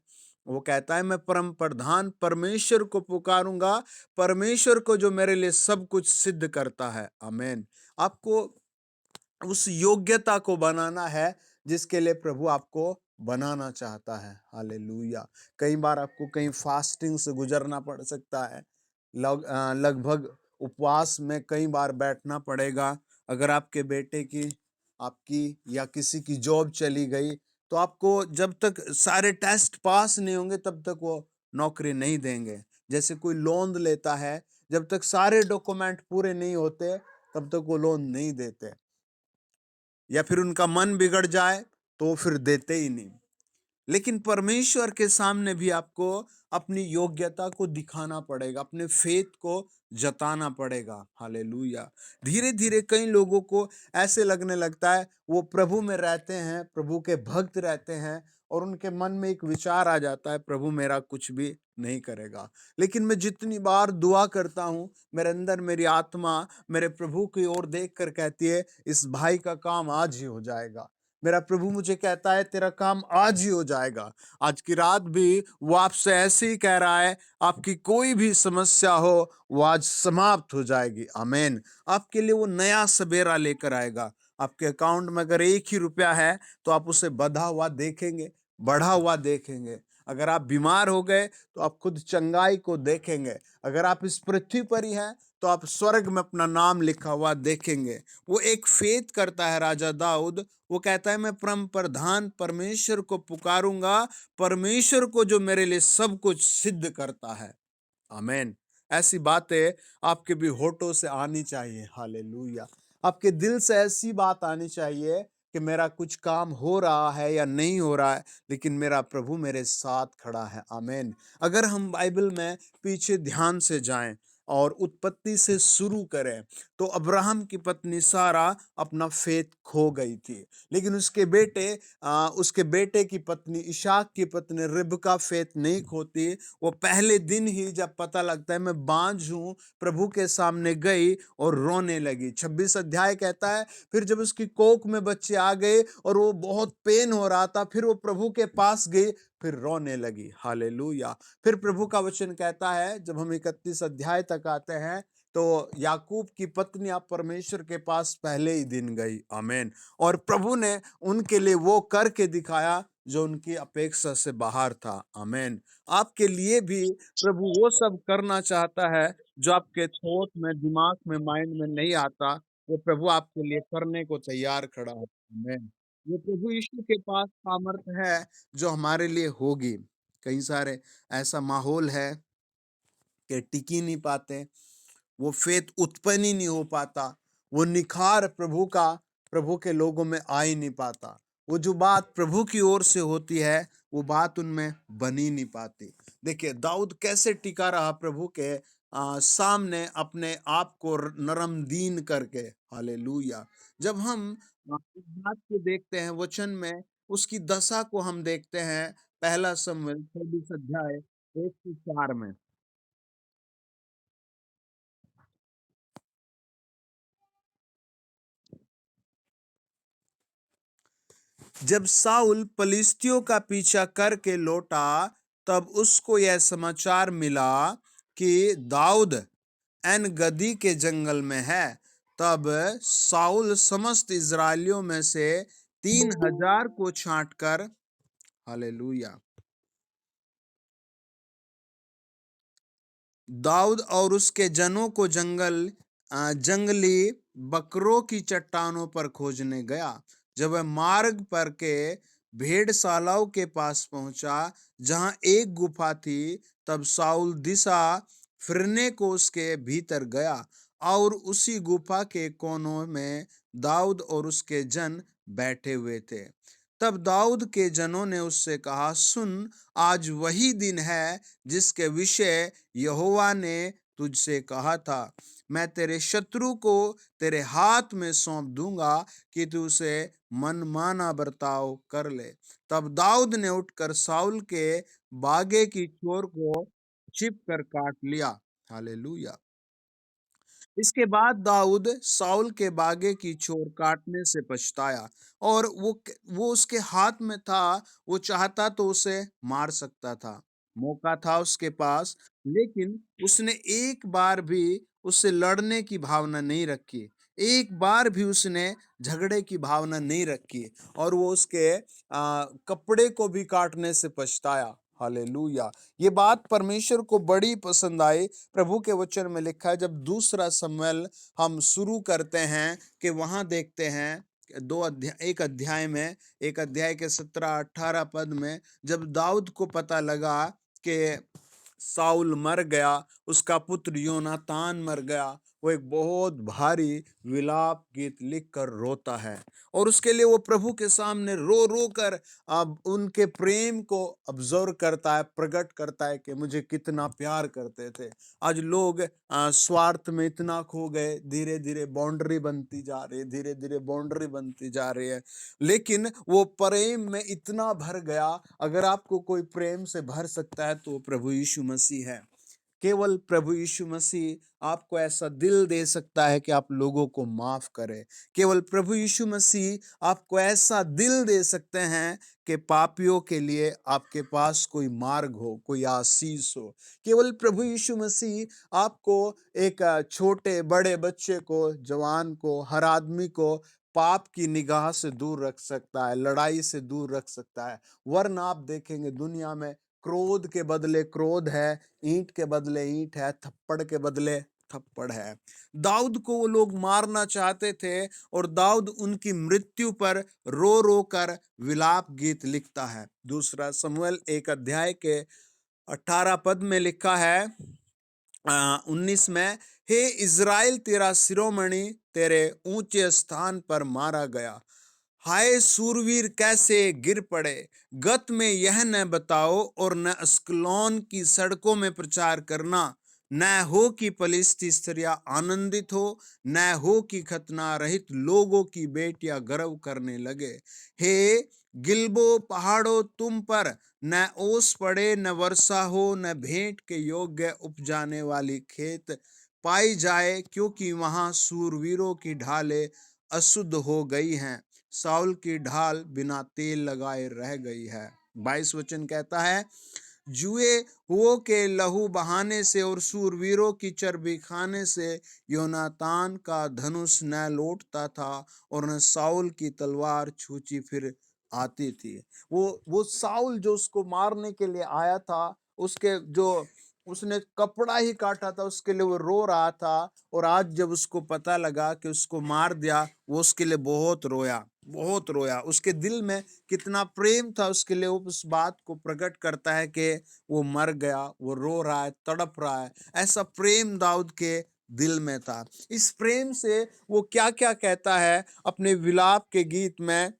वो कहता है, मैं परम प्रधान परमेश्वर को पुकारूंगा, परमेश्वर को जो मेरे लिए सब कुछ सिद्ध करता है। आमेन। आपको उस योग्यता को बनाना है जिसके लिए प्रभु आपको बनाना चाहता है। हालेलुया! कई बार आपको कहीं फास्टिंग से गुजरना पड़ सकता है। लगभग उपवास में कई बार बैठना पड़ेगा। अगर आपके बेटे की, आपकी या किसी की जॉब चली गई, तो आपको जब तक सारे टेस्ट पास नहीं होंगे, तब तक वो नौकरी नहीं देंगे। जैसे कोई लोन लेता है, जब तक सारे डॉक्यूमेंट पूरे नहीं होते, तब तक वो लोन नहीं देते। या फिर उनका मन बिगड़ जाए, तो फिर देते ही नहीं। लेकिन परमेश्वर के सामने भी आपको अपनी योग्यता को दिखाना पड़ेगा, अपने फेथ को जताना पड़ेगा। हालेलुया! धीरे-धीरे कई लोगों को ऐसे लगने लगता है, वो प्रभु में रहते हैं, प्रभु के भक्त रहते हैं, और उनके मन में एक विचार आ जाता है, प्रभु मेरा कुछ भी नहीं करेगा। लेकिन मैं जितनी बार दुआ करता हूँ, मेरे अंदर मेरी आत्मा मेरे प्रभु की ओर देखकर कहती है, इस भाई का काम आज ही हो जाएगा। मेरा प्रभु मुझे कहता है, तेरा काम आज ही हो जाएगा। आज की रात भी वो आपसे ऐसे ही कह रहा है, आपकी कोई भी समस्या हो, वो आज समाप्त हो जाएगी। आमेन। आपके लिए वो नया सवेरा लेकर आएगा। आपके अकाउंट में अगर 1 ही रुपया है, तो आप उसे बधा हुआ देखेंगे, बढ़ा हुआ देखेंगे। अगर आप बीमार हो गए, तो आप खुद चंगाई को देखेंगे। अगर आप इस पृथ्वी पर ही हैं, तो आप स्वर्ग में अपना नाम लिखा हुआ देखेंगे। वो एक फेथ करता है राजा दाऊद। वो कहता है, मैं परम प्रधान परमेश्वर को पुकारूंगा, परमेश्वर को जो मेरे लिए सब कुछ सिद्ध करता है। आमेन। ऐसी बातें आपके भी होठों से आनी चाहिए। हालेलुया! आपके दिल से ऐसी बात आनी चाहिए कि मेरा कुछ काम हो रहा है या नहीं हो रहा है, लेकिन मेरा प्रभु मेरे साथ खड़ा है। आमीन। अगर हम बाइबल में पीछे ध्यान से जाएं और उत्पत्ति से शुरू करें, तो अब्राहम की पत्नी सारा अपना फेथ खो गई थी, लेकिन उसके बेटे की पत्नी, इसहाक की पत्नी रिबका फेथ नहीं खोती। वो पहले दिन ही जब पता लगता है मैं बांझ हूं, प्रभु के सामने गई और रोने लगी। 26 अध्याय कहता है, फिर जब उसकी कोख में बच्चे आ गए और वो बहुत पेन हो रहा था, फिर वो प्रभु के पास गई, फिर रोने लगी। हालेलुया। फिर प्रभु का वचन कहता है, जब हम 31 अध्याय तक आते हैं, तो याकूब की पत्नी आप परमेश्वर के पास पहले ही दिन गई। आमीन। और प्रभु ने उनके लिए वो करके दिखाया जो उनकी अपेक्षा से बाहर था। आमीन। आपके लिए भी प्रभु वो सब करना चाहता है जो आपके थॉट में, दिमाग में, माइंड में नहीं आता, वो प्रभु आपके लिए करने को तैयार खड़ा है। आमीन। ये प्रभु यीशु के पास सामर्थ है जो हमारे लिए होगी। कई सारे ऐसा माहौल है कि टिक ही नहीं पाते, वो फेथ उत्पन्न ही नहीं हो पाता, वो निखार प्रभु के लोगों में आ ही नहीं पाता। वो जो बात प्रभु की ओर से होती है, वो बात उनमें बन ही नहीं पाती। देखिए दाऊद कैसे टिका रहा प्रभु के सामने, अपने आप को नरम दीन करके। हालेलुया। जब हम इस बात को देखते हैं वचन में, उसकी दशा को हम देखते हैं, पहला शमूएल 26 अध्याय 1 से 4 में। जब साउल पलिश्तियों का पीछा करके लौटा, तब उसको यह समाचार मिला कि दाऊद एन गदी के जंगल में है। तब साउल समस्त इस्राएलियों में से 3,000 को छांटकर, हालेलुया, दाऊद और उसके जनों को जंगली बकरों की चट्टानों पर खोजने गया। जब वह मार्ग पर के भेड़शालाओं के पास पहुंचा, जहां एक गुफा थी, तब साउल दिशा फिरने को उसके भीतर गया, और उसी गुफा के कोनों में दाऊद और उसके जन बैठे हुए थे। तब दाऊद के जनों ने उससे कहा, सुन, आज वही दिन है जिसके विषय यहोवा ने तुझसे कहा था, मैं तेरे शत्रु को तेरे हाथ में सौंप दूंगा कि तू उसे मनमाना बर्ताव कर ले। तब दाऊद ने उठकर साउल के बागे की चोर को छिप कर काट लिया। हालेलुया। इसके बाद दाऊद साउल के बागे की चोर काटने से पछताया, और वो उसके हाथ में था, वो चाहता तो उसे मार सकता था, मौका था उसके पास, लेकिन उसने एक बार भी उससे लड़ने की भावना नहीं रखी, एक बार भी उसने झगड़े की भावना नहीं रखी, और वो उसके कपड़े को भी काटने से पछताया। हालेलुया। ये बात परमेश्वर को बड़ी पसंद आई। प्रभु के वचन में लिखा है, जब दूसरा शमूएल हम शुरू करते हैं, कि वहां देखते हैं एक अध्याय के 17-18 पद में, जब दाऊद को पता लगा कि साउल मर गया, उसका पुत्र योनातान मर गया, वो एक बहुत भारी विलाप गीत लिखकर रोता है, और उसके लिए वो प्रभु के सामने रो रो कर अब उनके प्रेम को ऑब्जर्व करता है, प्रकट करता है कि मुझे कितना प्यार करते थे। आज लोग स्वार्थ में इतना खो गए, धीरे धीरे बाउंड्री बनती जा रही है, धीरे धीरे बाउंड्री बनती जा रही है, लेकिन वो प्रेम में इतना भर गया। अगर आपको कोई प्रेम से भर सकता है तो वो प्रभु यीशु मसीह है। केवल प्रभु यीशु मसीह आपको ऐसा दिल दे सकता है कि आप लोगों को माफ करें। केवल प्रभु यीशु मसीह आपको ऐसा दिल दे सकते हैं कि पापियों के लिए आपके पास कोई मार्ग हो, कोई आशीष हो। केवल प्रभु यीशु मसीह आपको एक छोटे बड़े बच्चे को, जवान को, हर आदमी को पाप की निगाह से दूर रख सकता है, लड़ाई से दूर रख सकता है। वरना आप देखेंगे दुनिया में क्रोध के बदले क्रोध है, ईंट के बदले ईंट है, थप्पड़ के बदले थप्पड़ है। दाऊद को वो लोग मारना चाहते थे, और दाऊद उनकी मृत्यु पर रो रो कर विलाप गीत लिखता है। दूसरा शमूएल 1 अध्याय के 18 पद में लिखा है, 19 में, हे इज़राइल, तेरा शिरोमणि तेरे ऊंचे स्थान पर मारा गया। हाय सूरवीर कैसे गिर पड़े, गत में यह न बताओ और न अस्कलोन की सड़कों में प्रचार करना, न हो कि फलिस्ती स्त्रियां आनंदित हो, न हो कि खतना रहित लोगों की बेटियां गर्व करने लगे। हे गिलबो पहाड़ों तुम पर न ओस पड़े, न वर्षा हो, न भेंट के योग्य उपजाने वाली खेत पाई जाए, क्योंकि वहां सूरवीरों की ढालें अशुद्ध हो गई हैं, साउल की ढाल बिना तेल लगाए रह गई है। 22 वचन कहता है, जुए हुओं के लहू बहाने से और सूरवीरों की चर्बी खाने से योनातान का धनुष न लौटता था और न साउल की तलवार छूची फिर आती थी। वो साउल जो उसको मारने के लिए आया था, उसके जो उसने कपड़ा ही काटा था, उसके लिए वो रो रहा था। और आज जब उसको पता लगा कि उसको मार दिया, वो उसके लिए बहुत रोया, बहुत रोया। उसके दिल में कितना प्रेम था उसके लिए, वो उस बात को प्रकट करता है कि वो मर गया, वो रो रहा है, तड़प रहा है। ऐसा प्रेम दाऊद के दिल में था। इस प्रेम से वो क्या क्या कहता है अपने विलाप के गीत में,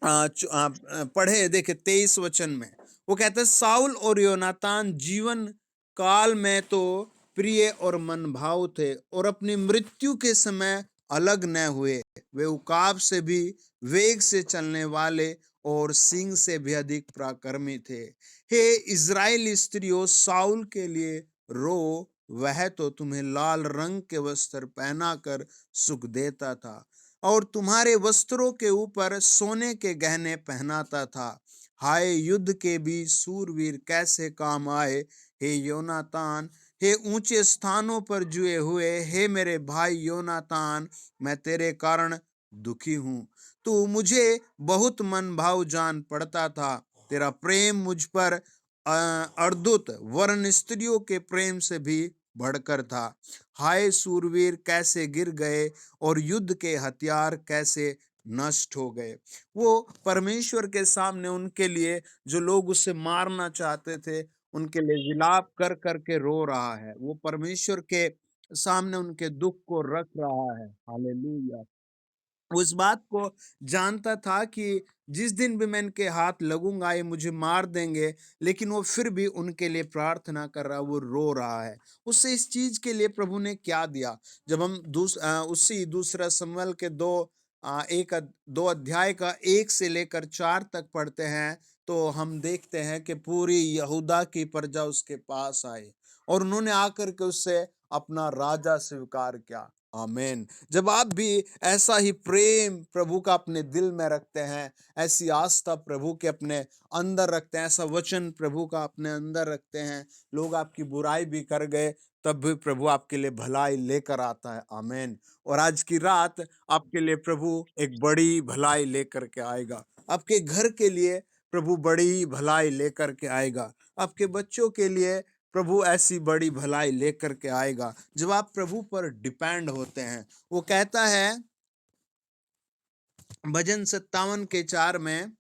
पढ़े देखे 23 वचन में। वो कहते हैं, साउल और योनातान जीवन काल में तो प्रिय और मन भाव थे और अपनी मृत्यु के समय अलग न हुए। वे उकाब से भी वेग से चलने वाले और सिंह से भी अधिक पराक्रमी थे। हे इज़राइली स्त्रियों, साउल के लिए रो, वह तो तुम्हें लाल रंग के वस्त्र पहना कर सुख देता था और तुम्हारे वस्त्रों के ऊपर सोने के गहने पहनाता था। हाय युद्ध के बीच सूरवीर कैसे काम आए, हे योनातान, हे ऊंचे स्थानों पर जुए हुए, हे मेरे भाई योनातान, मैं तेरे कारण दुखी हूं। तू मुझे बहुत मन भाव जान पड़ता था, तेरा प्रेम मुझ पर अर्दुत वर्ण स्त्रियों के प्रेम से भी बढ़कर था। हाय सूरवीर कैसे गिर गए और युद्ध के हथियार कैसे नष्ट हो गए। वो परमेश्वर के सामने उनके लिए, जो लोग उसे मारना चाहते थे, उनके लिए विलाप कर करके रो रहा है। वो परमेश्वर के सामने उनके दुख को रख रहा है। हालेलुया। उस बात को जानता था कि जिस दिन भी मैं इनके हाथ लगूंगा ये मुझे मार देंगे, लेकिन वो फिर भी उनके लिए प्रार्थना कर रहा, वो रो रहा है। उससे इस चीज के लिए प्रभु ने क्या दिया। जब हम उसी दूसरा शमूएल के दो अध्याय का 1 से लेकर 4 तक पढ़ते हैं, तो हम देखते हैं कि पूरी यहूदा की प्रजा उसके पास आई और उन्होंने आकर के उससे अपना राजा स्वीकार किया। आमीन। जब आप भी ऐसा ही प्रेम प्रभु का अपने दिल में रखते हैं, ऐसी आस्था प्रभु के अपने अंदर रखते हैं, ऐसा वचन प्रभु का अपने अंदर रखते हैं, लोग आपकी बुराई भी कर गए तब भी प्रभु आपके लिए भलाई लेकर आता है। आमीन। और आज की रात आपके लिए प्रभु एक बड़ी भलाई लेकर के आएगा। आपके घर के लिए प्रभु बड़ी भलाई लेकर के आएगा। आपके बच्चों के लिए प्रभु ऐसी बड़ी भलाई लेकर के आएगा जब आप प्रभु पर डिपेंड होते हैं। वो कहता है भजन 57 के 4 में,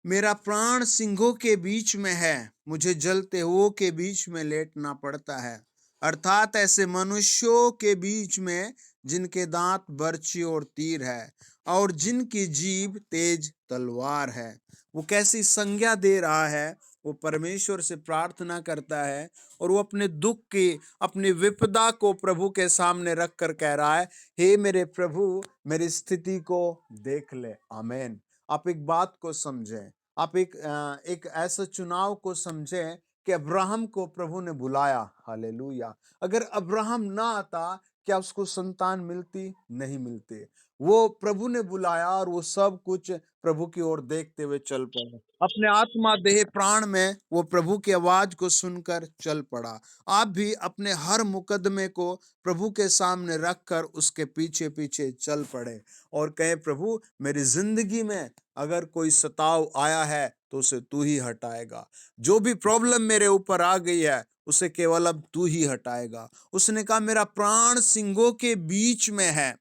मेरा प्राण सिंहों के बीच में है, मुझे जलते हुओं के बीच में लेटना पड़ता है। अर्थात ऐसे मनुष्यों के बीच में जिनके दांत बर्छी और तीर है और जिनकी जीभ तेज तलवार है। वो कैसी संज्ञा दे रहा है। वो परमेश्वर से प्रार्थना करता है और वो अपने दुख की, अपनी विपदा को प्रभु के सामने रख कर कह रहा है, हे मेरे प्रभु, मेरी स्थिति को देख ले। आमीन। आप एक बात को समझें, आप एक ऐसा चुनाव को समझें कि अब्राहम को प्रभु ने बुलाया। हालेलुया। अगर अब्राहम ना आता, क्या उसको संतान मिलती? नहीं मिलती। वो प्रभु ने बुलाया और वो सब कुछ प्रभु की ओर देखते हुए चल पड़ा। अपने आत्मा देह प्राण में वो प्रभु की आवाज को सुनकर चल पड़ा। आप भी अपने हर मुकदमे को प्रभु के सामने रखकर उसके पीछे पीछे चल पड़े और कहे, प्रभु मेरी जिंदगी में अगर कोई सताव आया है तो उसे तू ही हटाएगा। जो भी प्रॉब्लम मेरे ऊपर आ गई है उसे केवल अब तू ही हटाएगा। उसने कहा, मेरा प्राण सिंहों के बीच में है।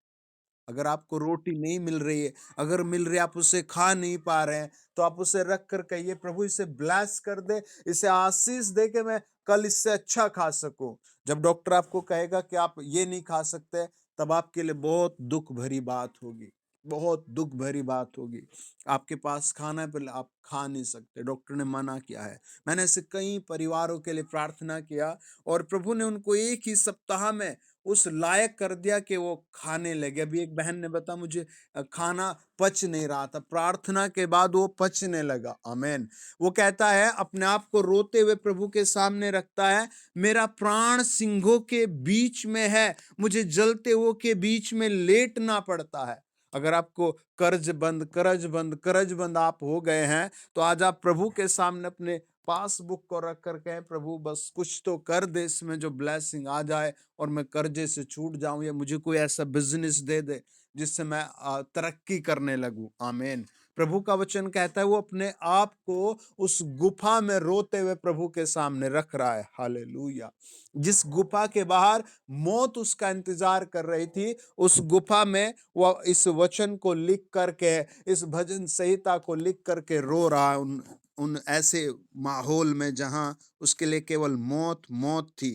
अगर आपको रोटी नहीं मिल रही है, अगर मिल रही है आप उसे खा नहीं पा रहे हैं, तो आप उसे रख कर कहिए, प्रभु इसे ब्लेस कर दे, इसे आशीष दे के मैं कल इससे अच्छा खा सकूं। जब डॉक्टर आपको कहेगा कि आप ये नहीं खा सकते, तब आपके लिए बहुत दुख भरी बात होगी, बहुत दुख भरी बात होगी। आपके पास खाना है पर आप खा नहीं सकते, डॉक्टर ने मना किया है। मैंने ऐसे कई परिवारों के लिए प्रार्थना किया और प्रभु ने उनको एक ही सप्ताह में उस लायक कर दिया कि वो खाने लगे। अभी एक बहन ने बताया मुझे खाना पच नहीं रहा था, प्रार्थना के बाद वो पचने लगा। आमीन। वो कहता है अपने आप को रोते हुए प्रभु के सामने रखता है, मेरा प्राण सिंहों के बीच में है, मुझे जलते हुओं के बीच में लेटना पड़ता है। अगर आपको कर्ज बंद आप हो गए हैं, तो आज आप प्रभु के सामने अपने पासबुक को रख कर कहें, प्रभु बस कुछ तो कर दे, इसमें जो ब्लेसिंग आ जाए और मैं कर्जे से छूट जाऊं, या मुझे कोई ऐसा बिजनेस दे दे जिससे मैं तरक्की करने लगूं। आमीन। प्रभु का वचन कहता है वो अपने आप को उस गुफा में रोते हुए प्रभु के सामने रख रहा है। हालेलुया। जिस गुफा के बाहर मौत उसका इंतजार कर रही थी, उस गुफा में वह इस वचन को लिख करके, इस भजन संहिता को लिख करके रो रहा है, उन उन ऐसे माहौल में जहां उसके लिए केवल मौत मौत थी।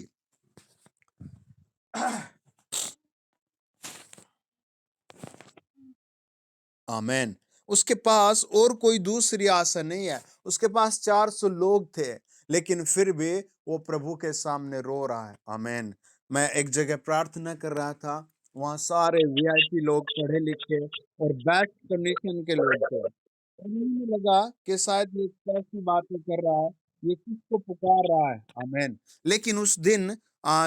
आमेन। उसके पास और कोई दूसरी आशा नहीं है। उसके पास 400 लोग थे, लेकिन फिर भी वो प्रभु के सामने रो रहा है। आमेन। मैं एक जगह प्रार्थना कर रहा था, वहां सारे वीआईपी लोग, पढ़े लिखे और बेस्ट कंडीशन के लोग थे। और मुझे लगा कि शायद ये कैसी बातें कर रहा है, ये किसको पुकार रहा है। आमेन। लेकिन उस दिन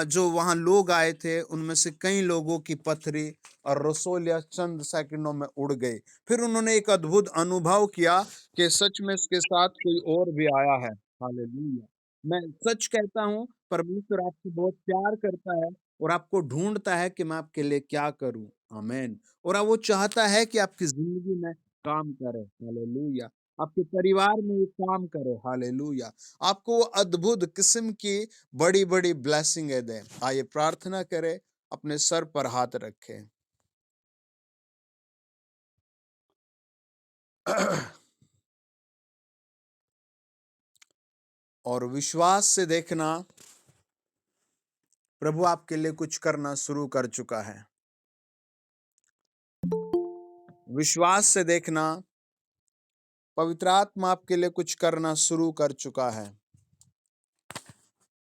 जो वहां लोग आए थे, उनमें से कई लोगों की पथरी और रसोलिया चंद सेकंडों में उड़ गई। फिर उन्होंने एक अद्भुत अनुभव किया कि सच में इसके साथ कोई और भी आया है। हालेलुया। मैं सच कहता हूं, परमेश्वर आपसे बहुत प्यार करता है और आपको ढूंढता है कि मैं आपके लिए क्या करूं। आमीन। और वो चाहता है कि आपकी जिंदगी में काम करे। हालेलुया। आपके परिवार में ये काम करे। हालेलुया। आपको वो अद्भुत किस्म की बड़ी बड़ी ब्लेसिंग दे। आइए प्रार्थना करें, अपने सर पर हाथ रखें। और विश्वास से देखना, प्रभु आपके लिए कुछ करना शुरू कर चुका है। विश्वास से देखना, पवित्र आत्मा आपके लिए कुछ करना शुरू कर चुका है।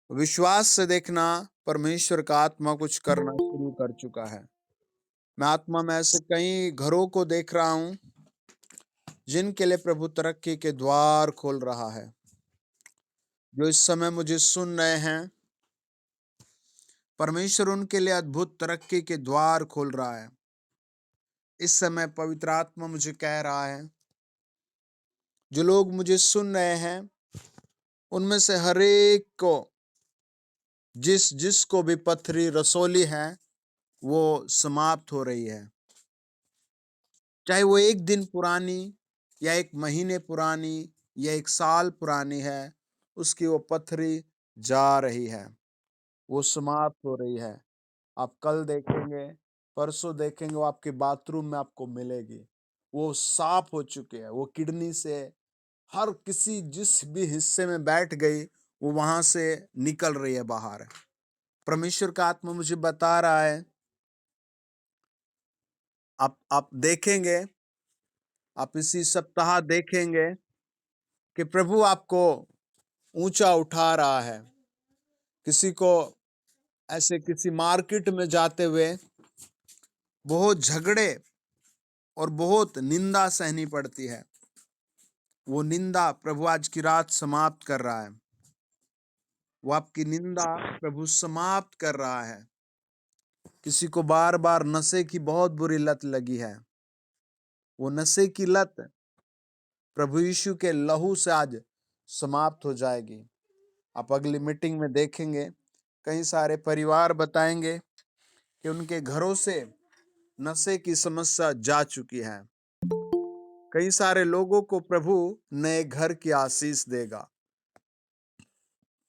विश्वास से देखना, परमेश्वर का आत्मा कुछ करना शुरू कर चुका है। मैं आत्मा में ऐसे कई घरों को देख रहा हूं जिनके लिए प्रभु तरक्की के द्वार खोल रहा है। जो इस समय मुझे सुन रहे हैं, परमेश्वर उनके लिए अद्भुत तरक्की के द्वार खोल रहा है। इस समय पवित्र आत्मा मुझे कह रहा है, जो लोग मुझे सुन रहे हैं, उनमें से हर एक को, जिसको भी पथरी रसोली है, वो समाप्त हो रही है। चाहे वो एक दिन पुरानी या एक महीने पुरानी या एक साल पुरानी है, उसकी वो पथरी जा रही है, वो समाप्त हो रही है। आप कल देखेंगे, परसों देखेंगे, वो आपके बाथरूम में आपको मिलेगी। वो साफ हो चुके हैं, वो किडनी से हर किसी जिस भी हिस्से में बैठ गई, वो वहां से निकल रही है बाहर। परमेश्वर का आत्मा मुझे बता रहा है, आप देखेंगे, आप इसी सप्ताह देखेंगे कि प्रभु आपको ऊंचा उठा रहा है। किसी को ऐसे किसी मार्केट में जाते हुए बहुत झगड़े और बहुत निंदा सहनी पड़ती है, वो निंदा प्रभु आज की रात समाप्त कर रहा है। वो आपकी निंदा प्रभु समाप्त कर रहा है। किसी को बार बार नशे की बहुत बुरी लत लगी है, वो नशे की लत प्रभु यीशु के लहू से आज समाप्त हो जाएगी। आप अगली मीटिंग में देखेंगे, कई सारे परिवार बताएंगे कि उनके घरों से नशे की समस्या जा चुकी है। कई सारे लोगों को प्रभु नए घर की आशीष देगा।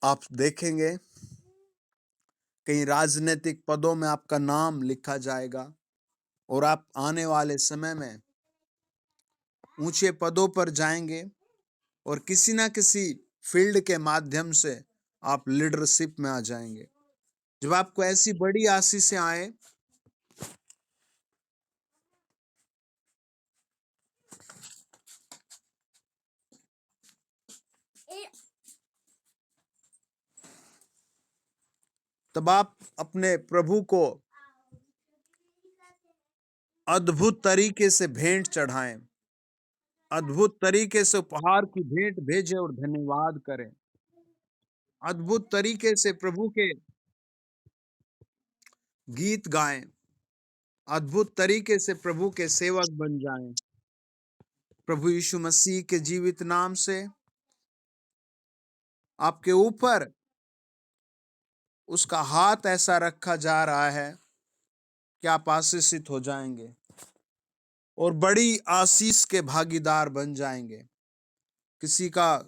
आप देखेंगे कई राजनीतिक पदों में आपका नाम लिखा जाएगा और आप आने वाले समय में ऊंचे पदों पर जाएंगे और किसी ना किसी फील्ड के माध्यम से आप लीडरशिप में आ जाएंगे। जब आपको ऐसी बड़ी आशीषें आए, तब आप अपने प्रभु को अद्भुत तरीके से भेंट चढ़ाएं, अद्भुत तरीके से उपहार की भेंट भेजें और धन्यवाद करें। अद्भुत तरीके से प्रभु के गीत गाएं, अद्भुत तरीके से प्रभु के सेवक बन जाएं। प्रभु यीशु मसीह के जीवित नाम से आपके ऊपर उसका हाथ ऐसा रखा जा रहा है कि आप आशीषित हो जाएंगे और बड़ी आशीष के भागीदार बन जाएंगे। किसी का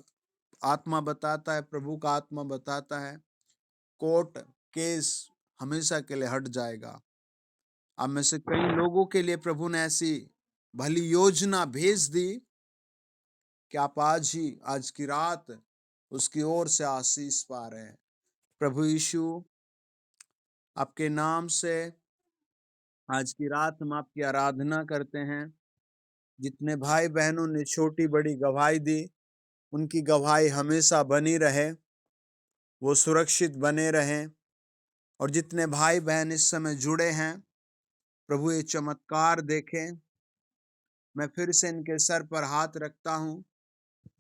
आत्मा बताता है, प्रभु का आत्मा बताता है, कोर्ट केस हमेशा के लिए हट जाएगा। आप में से कई लोगों के लिए प्रभु ने ऐसी भली योजना भेज दी कि आप आज की रात उसकी ओर से आशीष पा रहे हैं। प्रभु यीशु, आपके नाम से आज की रात हम आपकी आराधना करते हैं। जितने भाई बहनों ने छोटी बड़ी गवाही दी, उनकी गवाही हमेशा बनी रहे, वो सुरक्षित बने रहें। और जितने भाई बहन इस समय जुड़े हैं, प्रभु ये चमत्कार देखें। मैं फिर से इनके सर पर हाथ रखता हूं।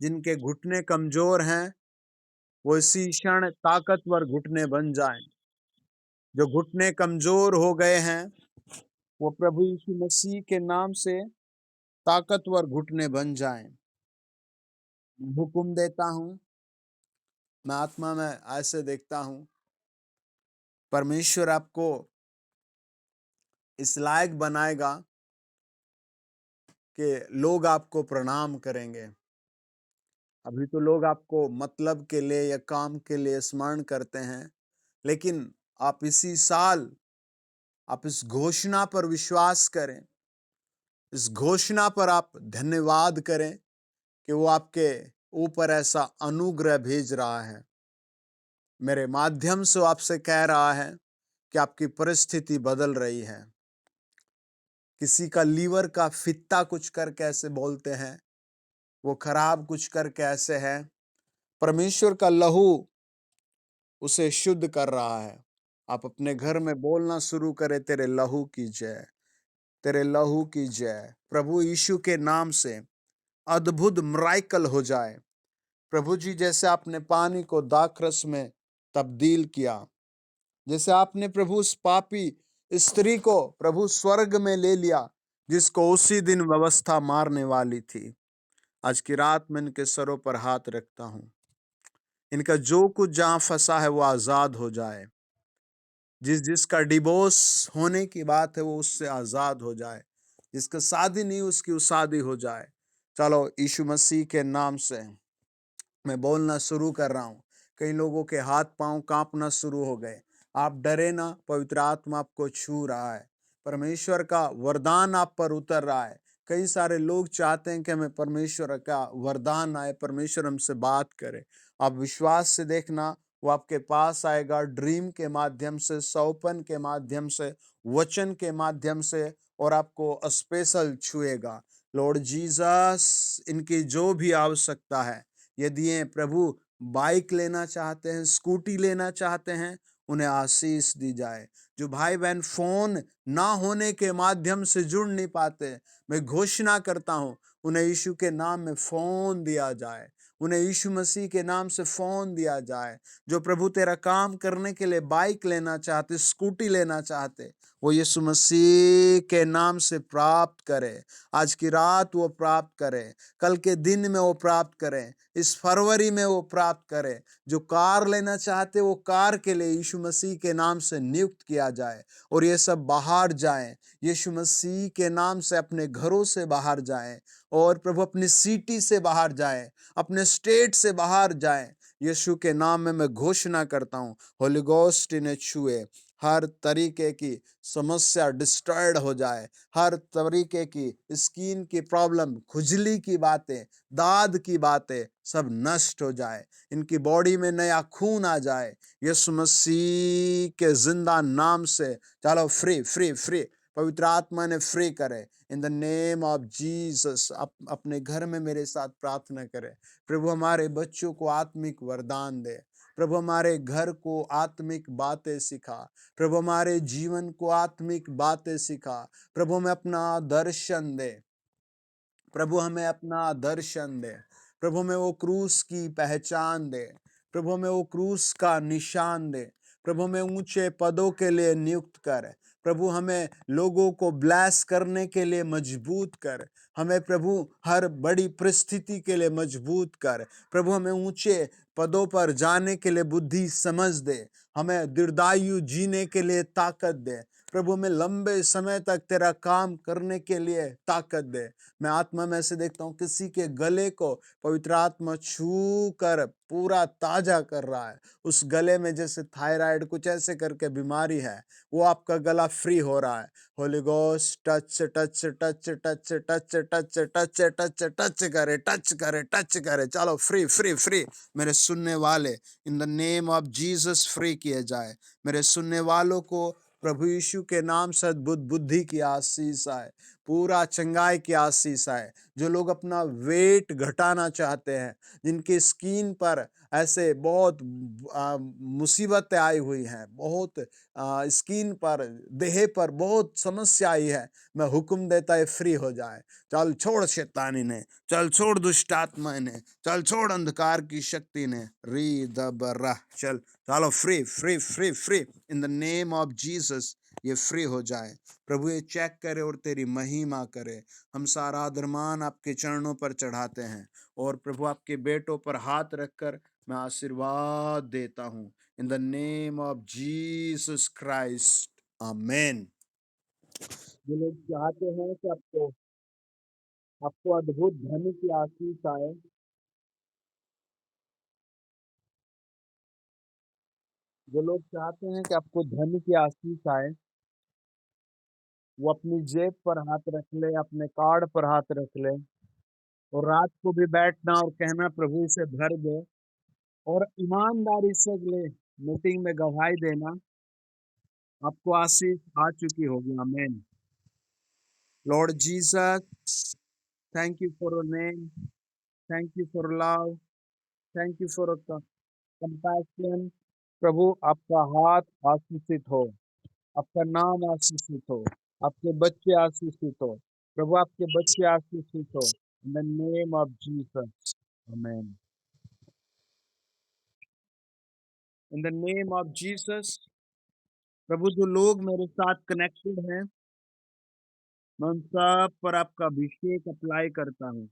जिनके घुटने कमजोर हैं, वो इसी क्षण ताकतवर घुटने बन जाएं। जो घुटने कमजोर हो गए हैं, वो प्रभु यीशु मसीह के नाम से ताकतवर घुटने बन जाएं। हुक्म देता हूं, मैं आत्मा में ऐसे देखता हूं, परमेश्वर आपको इस लायक बनाएगा कि लोग आपको प्रणाम करेंगे। अभी तो लोग आपको मतलब के लिए या काम के लिए स्मरण करते हैं, लेकिन आप इसी साल आप इस घोषणा पर विश्वास करें, इस घोषणा पर आप धन्यवाद करें कि वो आपके ऊपर ऐसा अनुग्रह भेज रहा है। मेरे माध्यम से आपसे कह रहा है कि आपकी परिस्थिति बदल रही है। किसी का लीवर का फित्ता कुछ करके ऐसे बोलते हैं, वो खराब कुछ करके ऐसे है। परमेश्वर का लहू उसे शुद्ध कर रहा है। आप अपने घर में बोलना शुरू करें, तेरे लहू की जय, तेरे लहू की जय। प्रभु यीशु के नाम से अद्भुत मिरेकल हो जाए। प्रभु जी, जैसे आपने पानी को दाखरस में तब्दील किया, जैसे आपने प्रभु उस पापी स्त्री को प्रभु स्वर्ग में ले लिया, जिसको उसी दिन व्यवस्था मारने वाली थी। आज की रात में इनके सरों पर हाथ रखता हूं। इनका जो कुछ जहां फंसा है वो आजाद हो जाए। जिसका डिवोर्स होने की बात है वो उससे आजाद हो जाए। जिसका शादी नहीं उसकी शादी हो जाए। चलो, यीशु मसीह के नाम से मैं बोलना शुरू कर रहा हूं। कई लोगों के हाथ पांव कांपना शुरू हो गए। आप डरे ना, पवित्र आत्मा आपको छू रहा है। परमेश्वर का वरदान आप पर उतर रहा है। कई सारे लोग चाहते हैं कि हमें परमेश्वर का वरदान आए, परमेश्वर हमसे बात करे। आप विश्वास से देखना, वो आपके पास आएगा, ड्रीम के माध्यम से, सौपन के माध्यम से, वचन के माध्यम से, और आपको स्पेशल छुएगा। लॉर्ड जीसस, इनकी जो भी आवश्यकता है, यदि ये प्रभु बाइक लेना चाहते हैं, स्कूटी लेना चाहते हैं, उन्हें आशीष दी जाए। जो भाई बहन फोन ना होने के माध्यम से जुड़ नहीं पाते, मैं घोषणा करता हूं, उन्हें यीशु के नाम में फोन दिया जाए। उन्हें यीशु मसीह के नाम से फोन दिया जाए। जो प्रभु तेरा काम करने के लिए बाइक लेना चाहते, स्कूटी लेना चाहते, वो यीशु मसीह के नाम से प्राप्त करे। आज की रात वो प्राप्त करे, कल के दिन में वो प्राप्त करें, इस फरवरी में वो प्राप्त करें। जो कार लेना चाहते वो कार के लिए यीशु मसीह के नाम से नियुक्त किया जाए और ये सब बाहर जाएं। यीशु मसीह के नाम से अपने घरों से बाहर जाएं और प्रभु अपनी सिटी से बाहर जाएं, अपने स्टेट से बाहर जाएं। यीशु के नाम में मैं घोषणा करता हूं, होली गोस्ट इन्हें छुए। हर तरीके की समस्या डिस्ट्रॉयड हो जाए। हर तरीके की स्किन की प्रॉब्लम, खुजली की बातें, दाद की बातें सब नष्ट हो जाए। इनकी बॉडी में नया खून आ जाए यीशु मसीह के जिंदा नाम से। चलो, फ्री फ्री फ्री, पवित्र आत्मा ने फ्री करे इन द नेम ऑफ जीसस। अपने घर में मेरे साथ प्रार्थना करें, प्रभु हमारे बच्चों को आत्मिक वरदान दे। प्रभु हमारे घर को आत्मिक बातें सिखा। प्रभु हमारे जीवन को आत्मिक बातें सिखा। प्रभु हमें अपना दर्शन दे। प्रभु हमें अपना दर्शन दे। प्रभु हमें वो क्रूस की पहचान दे। प्रभु हमें वो क्रूस का निशान दे। प्रभु हमें ऊंचे पदों के लिए नियुक्त कर। प्रभु हमें लोगों को ब्लेस करने के लिए मजबूत कर। हमें प्रभु हर बड़ी परिस्थिति के लिए मजबूत कर। प्रभु हमें ऊंचे पदों पर जाने के लिए बुद्धि समझ दे। हमें दीर्घायु जीने के लिए ताकत दे। प्रभु हमें लंबे समय तक तेरा काम करने के लिए ताकत दे। मैं आत्मा में से देखता हूं किसी के गले को पवित्र आत्मा छू कर पूरा ताजा कर रहा है। उस गले में जैसे थायराइड कुछ ऐसे करके बीमारी है, वो आपका गला फ्री हो रहा है। Holi ghost touch touch touch touch touch touch touch touch touch करे, टच करे, टच करे। चलो फ्री फ्री फ्री मेरे सुनने वाले, इन the name of Jesus free किए जाए। मेरे सुनने वालों को प्रभु यीशु के नाम से अद्भुत बुद्धि की आशीष आए, पूरा चंगाई की आशीष आए। जो लोग अपना वेट घटाना चाहते हैं, जिनकी स्किन पर ऐसे बहुत मुसीबतें आई हुई हैं, बहुत स्किन पर, देह पर बहुत समस्या आई है, मैं हुक्म देता है फ्री हो जाए। चल छोड़ शैतानी ने, चल छोड़ दुष्ट आत्मा ने, चल छोड़ अंधकार की शक्ति ने। री दबरा चल, चलो free free free free in the name of Jesus. ये फ्री हो जाए। प्रभु ये चेक करे और तेरी महिमा करे। हम सारा आदरमान आपके चरणों पर चढ़ाते हैं और प्रभु आपके बेटों पर हाथ रखकर मैं आशीर्वाद देता हूं in the name of Jesus Christ, amen. जो लोग चाहते हैं कि आपको आपको अद्भुत धन की आशीष आए, जो लोग चाहते हैं कि आपको धन की आशीष आए, वो अपनी जेब पर हाथ रख ले, अपने कार्ड पर हाथ रख ले और रात को भी बैठना और कहना प्रभु से भर दे और ईमानदारी से अगले मीटिंग में गवाही देना, आपको आशीष आ चुकी होगी। Amen. Lord Jesus, thank you for your name, thank you for love, thank you for compassion. प्रभु आपका हाथ आशीषित हो, आपका नाम आशीषित हो, आपके बच्चे आशीषित हो। प्रभु आपके बच्चे आशीषित हो in the name of Jesus, amen. In the name of Jesus. प्रभु जो लोग मेरे साथ कनेक्टेड हैं, मैं उन सब पर आपका अभिषेक अप्लाई करता हूँ।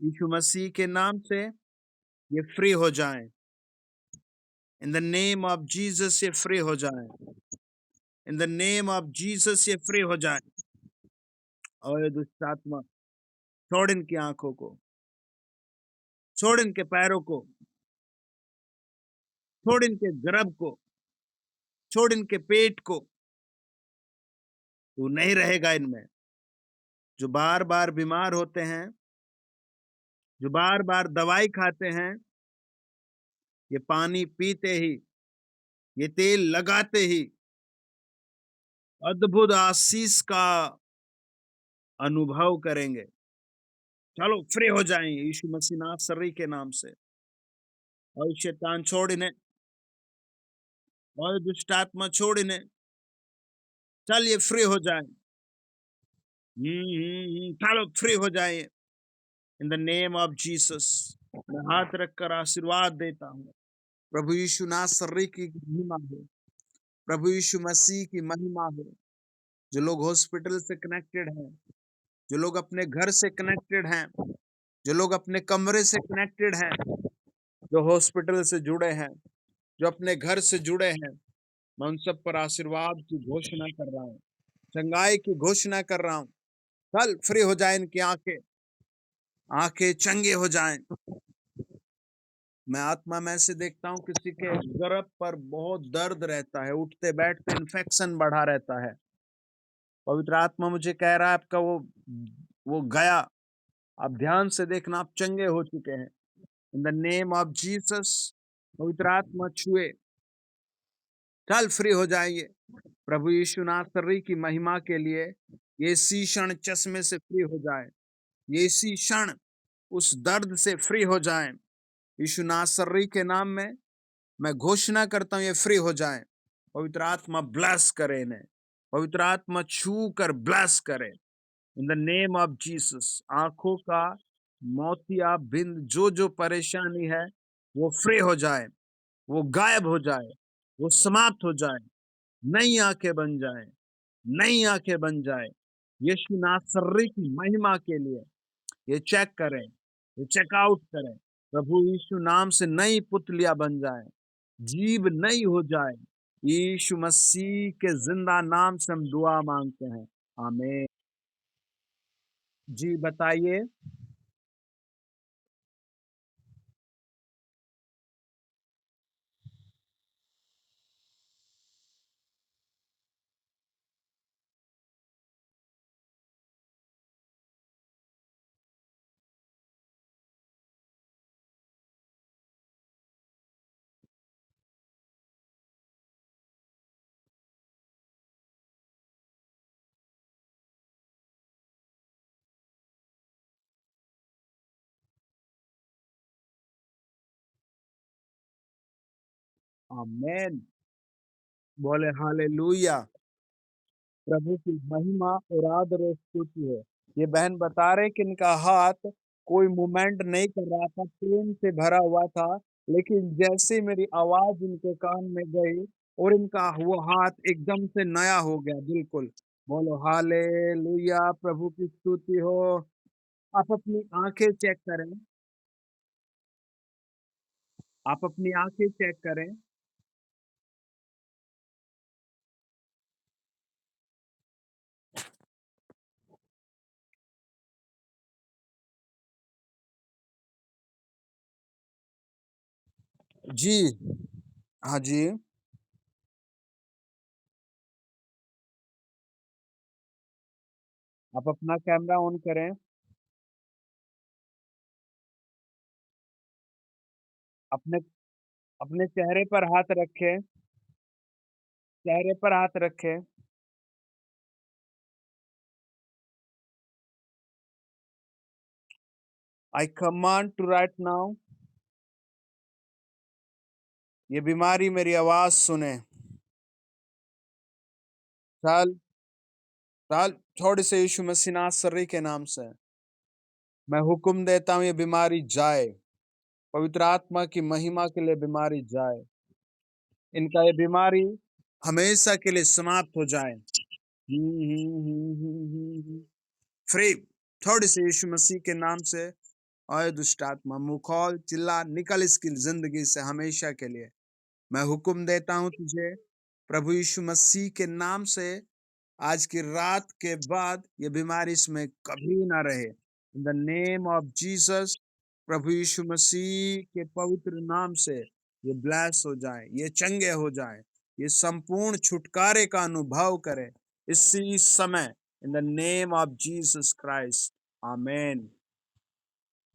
यीशु मसीह के नाम से ये फ्री हो जाएं। इन द नेम ऑफ जीसस ये फ्री हो जाएं। इन द नेम ऑफ जीसस ये फ्री हो जाएं। और ये दुष्ट आत्मा छोड़ इनकी आंखों को, छोड़ इनके पैरों को, छोड़ इनके गर्भ को, छोड़ इनके पेट को। तू नहीं रहेगा इनमें। जो बार बार बीमार होते हैं, जो बार बार दवाई खाते हैं, ये पानी पीते ही, ये तेल लगाते ही अद्भुत आशीष का अनुभव करेंगे। चलो फ्री हो जाएं यीशु मसीह नासरी के नाम से। और शैतान छोड़ इन्हें, और दुष्ट आत्मा छोड़ इन्हें। चल ये फ्री हो जाए। चलो फ्री हो जाए in the name of Jesus. मैं हाथ रखकर आशीर्वाद देता हूँ। प्रभु यीशु नासरी की महिमा हो, प्रभु यीशु मसीह की महिमा हो। जो लोग हॉस्पिटल से कनेक्टेड हैं, जो लोग अपने घर से कनेक्टेड हैं, जो लोग अपने कमरे से कनेक्टेड हैं, जो हॉस्पिटल से जुड़े हैं, जो अपने घर से जुड़े हैं, मैं उन सब पर आशीर्वाद की घोषणा कर रहा हूँ, चंगाई की घोषणा कर रहा हूँ। कल फ्री हो जाए इनकी आंखें, आंखें चंगे हो जाएं। मैं आत्मा में से देखता हूँ किसी के गर्भ पर बहुत दर्द रहता है, उठते बैठते इन्फेक्शन बढ़ा रहता है। पवित्र आत्मा मुझे कह रहा है आपका वो गया। आप ध्यान से देखना, आप चंगे हो चुके हैं इन द नेम ऑफ जीसस। पवित्र आत्मा छुए, कल फ्री हो जाएंगे प्रभु यीशु नासरी की महिमा के लिए। ये इसी क्षण चश्मे से फ्री हो जाए, ये इसी क्षण उस दर्द से फ्री हो जाए यीशु नासरी के नाम में। मैं घोषणा करता हूं ये फ्री हो जाए। पवित्र आत्मा ब्लेस करे इन्हें, पवित्र आत्मा छू कर ब्लेस करे इन द नेम ऑफ जीसस। आंखों का मोतिया बिंद जो जो परेशानी है वो फ्री हो जाए, वो गायब हो जाए, वो समाप्त हो जाए, नई आंखें बन जाए, नई आंखें बन जाए। यीशु नासरी की महिमा के लिए ये चेक करें, ये चेकआउट करें। प्रभु यीशु नाम से नई पुतलियां बन जाए, जीव नई हो जाए। यीशु मसीह के जिंदा नाम से हम दुआ मांगते हैं, आमीन। जी बताइए। आमीन। बोले हालेलुया। प्रभु की महिमा और आदर और स्तुति है। ये बहन बता रहे कि इनका हाथ कोई मूवमेंट नहीं कर रहा था, पेन से भरा हुआ था, लेकिन जैसे मेरी आवाज इनके कान में गई और इनका वो हाथ एकदम से नया हो गया, बिल्कुल। बोलो हालेलुया, प्रभु की स्तुति हो। आप अपनी आंखें चेक करें, आप अपनी आंखें चेक करें। जी, हाँ जी। आप अपना कैमरा ऑन करें, अपने अपने चेहरे पर हाथ रखें, चेहरे पर हाथ रखें। I command to right now, ये बीमारी मेरी आवाज सुने। चल चल, थोड़े से यीशु मसीह नासरी के नाम से मैं हुक्म देता हूँ, ये बीमारी जाए। पवित्र आत्मा की महिमा के लिए बीमारी जाए। इनका ये बीमारी हमेशा के लिए समाप्त हो जाए। फ्री, थोड़े से यीशु मसीह के नाम से। और दुष्ट आत्मा मुंह खोल, चिल्ला, निकल इसकी जिंदगी से हमेशा के लिए। मैं हुक्म देता हूं तुझे प्रभु यीशु मसीह के नाम से, आज की रात के बाद ये बीमारी इसमें कभी ना रहे। In the name of Jesus, प्रभु यीशु मसीह के पवित्र नाम से ये ब्लेस हो जाए, ये चंगे हो जाए, ये संपूर्ण छुटकारे का अनुभव करे इसी समय। इन the name of Jesus Christ, amen.